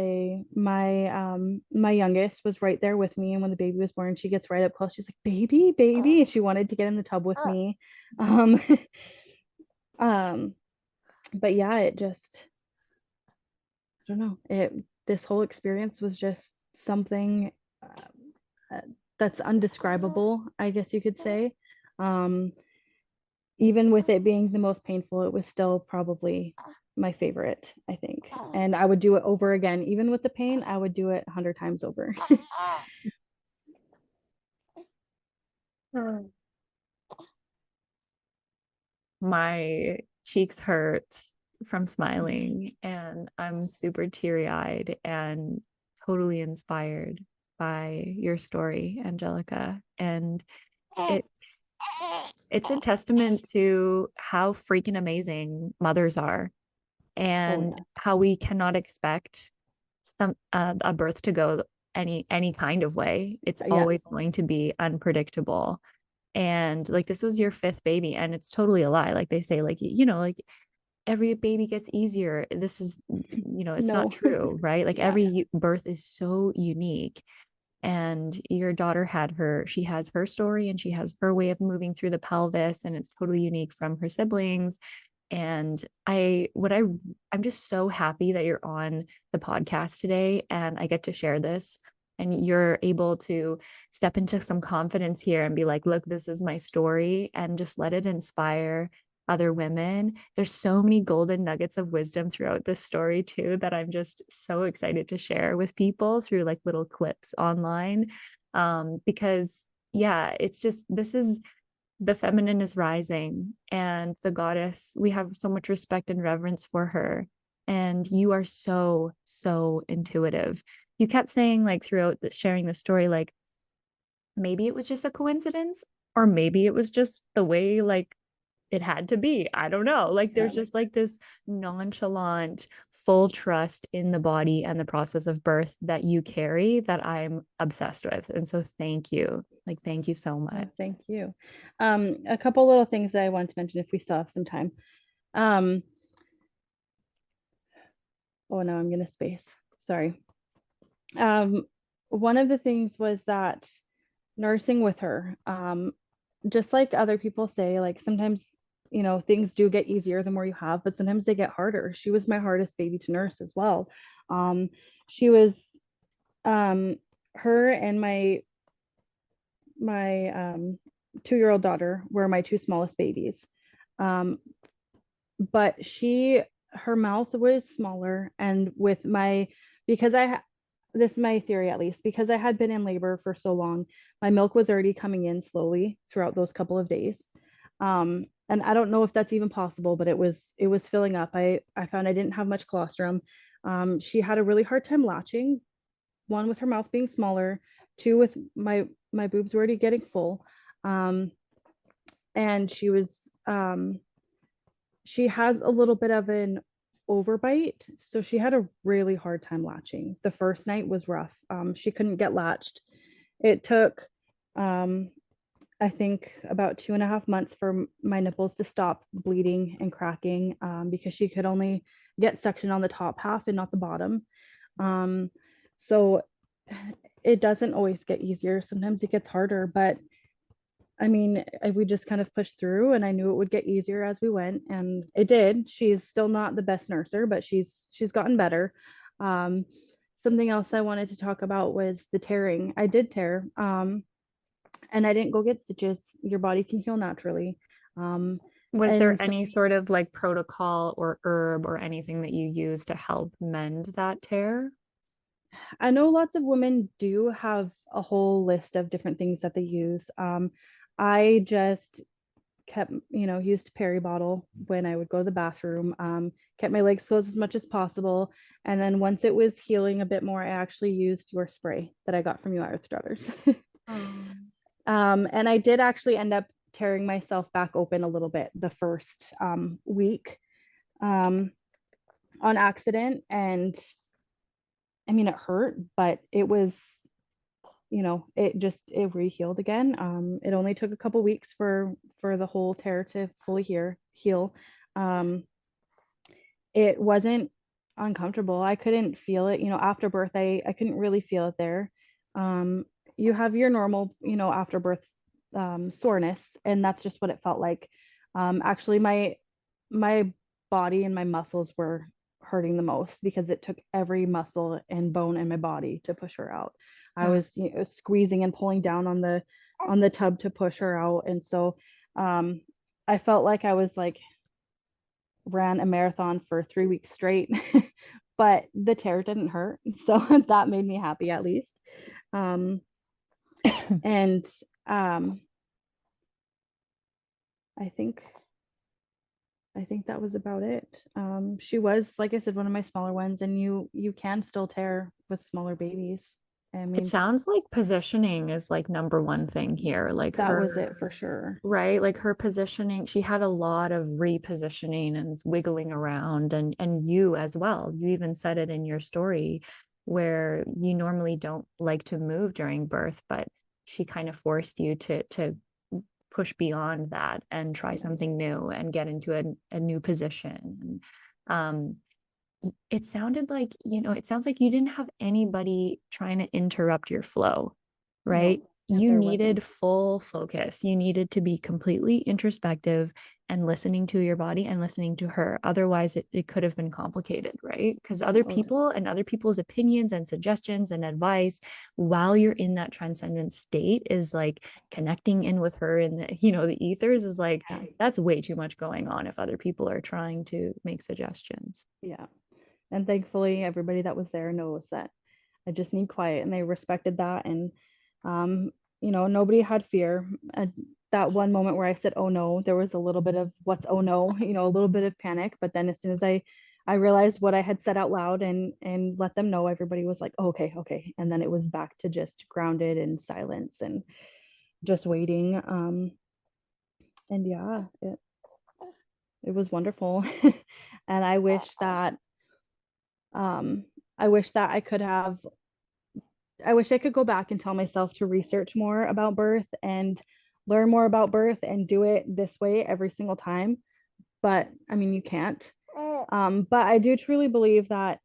My youngest was right there with me, and when the baby was born, she gets right up close. She's like, baby, baby, and she wanted to get in the tub with me. Um, um, but yeah, I don't know. This whole experience was just something uh, that's undescribable, I guess you could say. Um, Even with it being the most painful, it was still probably my favorite, I think. And I would do it over again. Even with the pain, I would do it 100 times over. My cheeks hurt from smiling, and I'm super teary-eyed and totally inspired by your story, Angelica. And it's it's a testament to how freaking amazing mothers are, Oh, and yeah. how we cannot expect a birth to go any kind of way. It's Yeah. always going to be unpredictable. And like, this was your fifth baby, and it's totally a lie. Like they say, like, like every baby gets easier. This is, it's not No. true, right? Like Yeah. every birth is so unique. And your daughter she has her story, and she has her way of moving through the pelvis, and it's totally unique from her siblings. And I'm just so happy that you're on the podcast today, and I get to share this, and you're able to step into some confidence here and be like, look, this is my story, and just let it inspire other women. There's so many golden nuggets of wisdom throughout this story too, that I'm just so excited to share with people through like little clips online. Because yeah, it's just, this is, the feminine is rising, and the goddess, we have so much respect and reverence for her. And you are so, so intuitive. You kept saying, like, throughout sharing the story, like, maybe it was just a coincidence, or maybe it was just the way, like, it had to be. I don't know. Like, Yeah. there's just like this nonchalant, full trust in the body and the process of birth that you carry, that I'm obsessed with. And so thank you. Like, thank you so much. Oh, thank you. A couple little things that I want to mention if we still have some time. Um, oh no, I'm gonna space. Sorry. Um, One of the things was that nursing with her, just like other people say, like sometimes, things do get easier the more you have, but sometimes they get harder. She was my hardest baby to nurse as well. She was, um, her and my 2-year-old daughter were my two smallest babies. Um, but her mouth was smaller, and because this is my theory at least, because I had been in labor for so long, my milk was already coming in slowly throughout those couple of days. And I don't know if that's even possible, but it was filling up. I found I didn't have much colostrum. She had a really hard time latching, one with her mouth being smaller, two with my boobs were already getting full. Um, and she has a little bit of an overbite, so she had a really hard time latching. The first night was rough. She couldn't get latched. It took, um, I think, about 2.5 months for my nipples to stop bleeding and cracking, because she could only get suction on the top half and not the bottom. So it doesn't always get easier. Sometimes it gets harder, but I mean, we just kind of pushed through, and I knew it would get easier as we went, and it did. She's still not the best nurser, but she's gotten better. Um, Something else I wanted to talk about was the tearing. I did tear, and I didn't go get stitches. Your body can heal naturally. Um, Was there and any sort of like protocol or herb or anything that you use to help mend that tear? I know lots of women do have a whole list of different things that they use. I just kept, used Peri bottle when I would go to the bathroom, kept my legs closed as much as possible. And then once it was healing a bit more, I actually used your spray that I got from you at Earth Daughters. Oh, And I did actually end up tearing myself back open a little bit the first week on accident. And I mean, it hurt, but it was, it re-healed again. It only took a couple weeks for the whole tear to fully heal. Um, it wasn't uncomfortable. I couldn't feel it, after birth. I couldn't really feel it there. Um, you have your normal, after birth soreness, and that's just what it felt like. Actually, my body and my muscles were hurting the most because it took every muscle and bone in my body to push her out. I oh, was, squeezing and pulling down on the tub to push her out, and so I felt like I was like ran a marathon for 3 weeks straight, but the tear didn't hurt, so that made me happy at least. Um, and I think I think that was about it. She was, like I said, one of my smaller ones, and you can still tear with smaller babies. I it mean, sounds like positioning is like number one thing here. Like that was her, it for sure. right? Like her positioning, she had a lot of repositioning and wiggling around, and you as well. You even said it in your story where you normally don't like to move during birth, but she kind of forced you to push beyond that and try something new and get into a new position. Um, it sounded like, it sounds like you didn't have anybody trying to interrupt your flow, No, right? You there wasn't. needed full focus. You needed to be completely introspective and listening to your body and listening to her. Otherwise, it could have been complicated, right? Because other Oh, people and other people's opinions and suggestions and advice while you're in that transcendent state is like connecting in with her in the ethers is like, yeah, that's way too much going on if other people are trying to make suggestions. yeah. And thankfully, everybody that was there knows that I just need quiet, and they respected that. And um, nobody had fear. That one moment where I said, "Oh no," there was a little bit of what's "oh no," a little bit of panic. But then as soon as I realized what I had said out loud and let them know, everybody was like, oh, "Okay, okay," and then it was back to just grounded and silence and just waiting. And yeah, it was wonderful. And um, I wish that I wish I could go back and tell myself to research more about birth and learn more about birth and do it this way every single time. But I mean, you can't. But I do truly believe that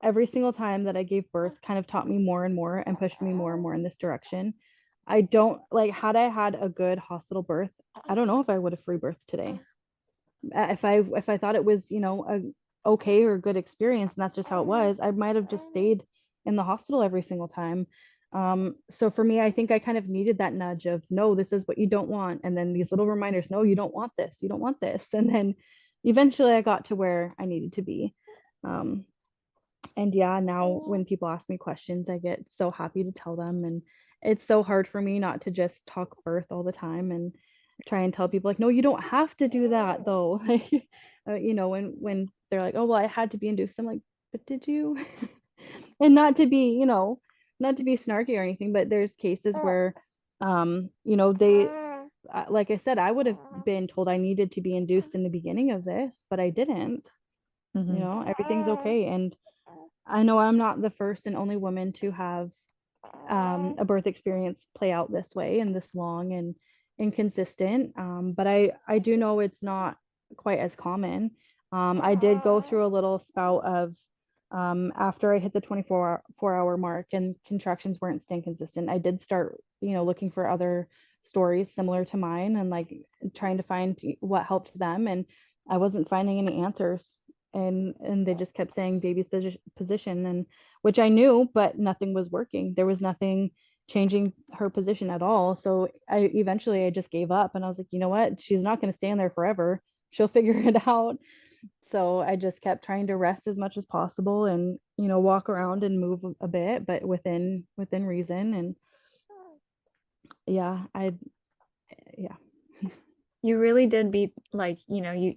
every single time that I gave birth kind of taught me more and more and pushed me more and more in this direction. I don't like, had I had a good hospital birth, I don't know if I would have free birthed today. If I thought it was, a okay or good experience and that's just how it was, I might have just stayed in the hospital every single time. So for me, I think I kind of needed that nudge of no, this is what you don't want, and then these little reminders, no, you don't want this, you don't want this, and then eventually I got to where I needed to be. um, and yeah, now when people ask me questions, I get so happy to tell them. And it's so hard for me not to just talk birth all the time and try and tell people like, no, you don't have to do that though. Like, when they're like, oh, well, I had to be induced. I'm like, but did you? And not to be snarky or anything, but there's cases where, they, like I said, I would have been told I needed to be induced in the beginning of this, but I didn't. Mhm. Everything's okay. And I know I'm not the first and only woman to have a birth experience play out this way and this long and inconsistent. But I do know it's not quite as common. I did go through a little spout of after I hit the 24-hour mark and contractions weren't staying consistent. I did start, looking for other stories similar to mine and like trying to find what helped them. And I wasn't finding any answers. And they just kept saying baby's position, and which I knew, but nothing was working. There was nothing changing her position at all. So I just gave up, and I was like, you know what? She's not going to stand there forever. She'll figure it out. So I just kept trying to rest as much as possible and, walk around and move a bit, but within reason. And yeah, yeah. You really did be like, you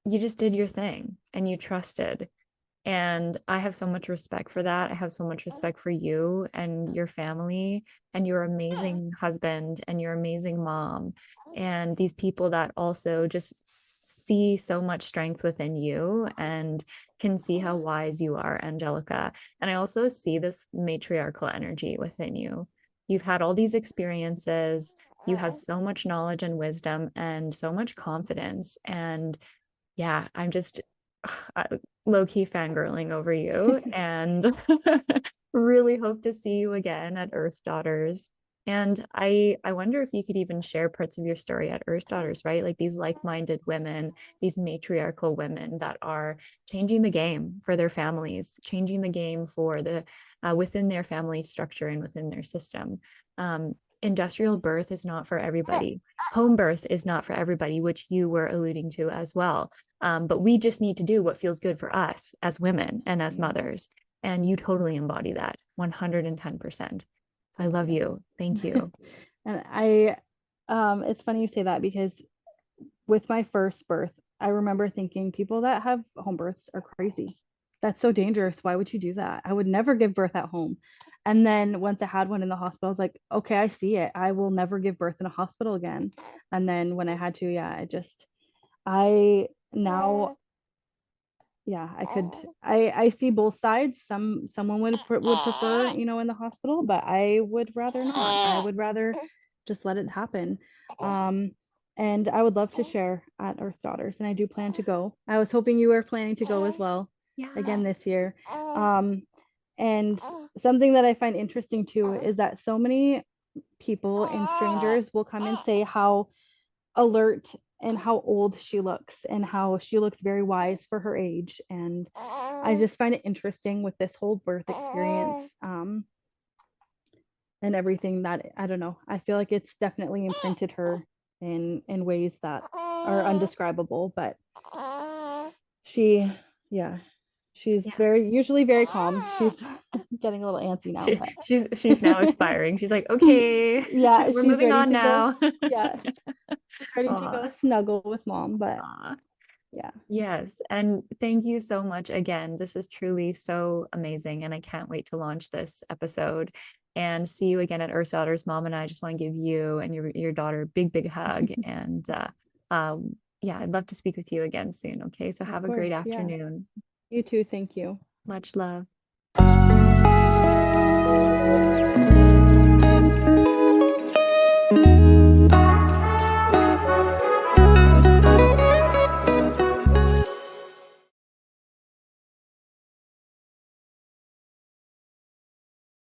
just did your thing and you trusted. And I have so much respect for that. I have so much respect for you and your family and your amazing husband and your amazing mom. And these people that also just see so much strength within you and can see how wise you are, Angelica. And I also see this matriarchal energy within you. You've had all these experiences, you have so much knowledge and wisdom and so much confidence. And yeah, I'm just low key fangirling over you and really hope to see you again at Earth Daughters. And I wonder if you could even share parts of your story at Earth Daughters, right? Like these like-minded women, these matriarchal women that are changing the game for their families, changing the game for the within their family structure and within their system. Industrial birth is not for everybody. Home birth is not for everybody, which you were alluding to as well. But we just need to do what feels good for us as women and as mothers. And you totally embody that 110%. So I love you. Thank you. And it's funny you say that because with my first birth, I remember thinking people that have home births are crazy. That's so dangerous. Why would you do that? I would never give birth at home. And then once I had one in the hospital, I was like, okay, I see it. I will never give birth in a hospital again. And then when I had to, yeah, I now, yeah, I see both sides. Someone would prefer, in the hospital, but I would rather not. I would rather just let it happen. Um, and I would love to share at Earth Daughters, and I do plan to go. I was hoping you were planning to go as well Yeah. again this year. And something that I find interesting too is that so many people and strangers will come and say how alert and how old she looks and how she looks very wise for her age. And I just find it interesting with this whole birth experience, and everything that, I don't know, I feel like it's definitely imprinted her in ways that are undescribable. But she, yeah, she's Yeah. very usually very calm. She's getting a little antsy now, but She's now expiring. She's like, okay, yeah, we're she's moving ready on to go. now. Yeah, she's ready to Aw, go snuggle with mom. But aw. yeah, Yes. And thank you so much again. This is truly so amazing. And I can't wait to launch this episode and see you again at Earth Daughters. Mom and I just want to give you and your daughter a big, big hug. And yeah, I'd love to speak with you again soon. Okay. So of have a course. great Yeah. afternoon. You too. Thank you. Much love.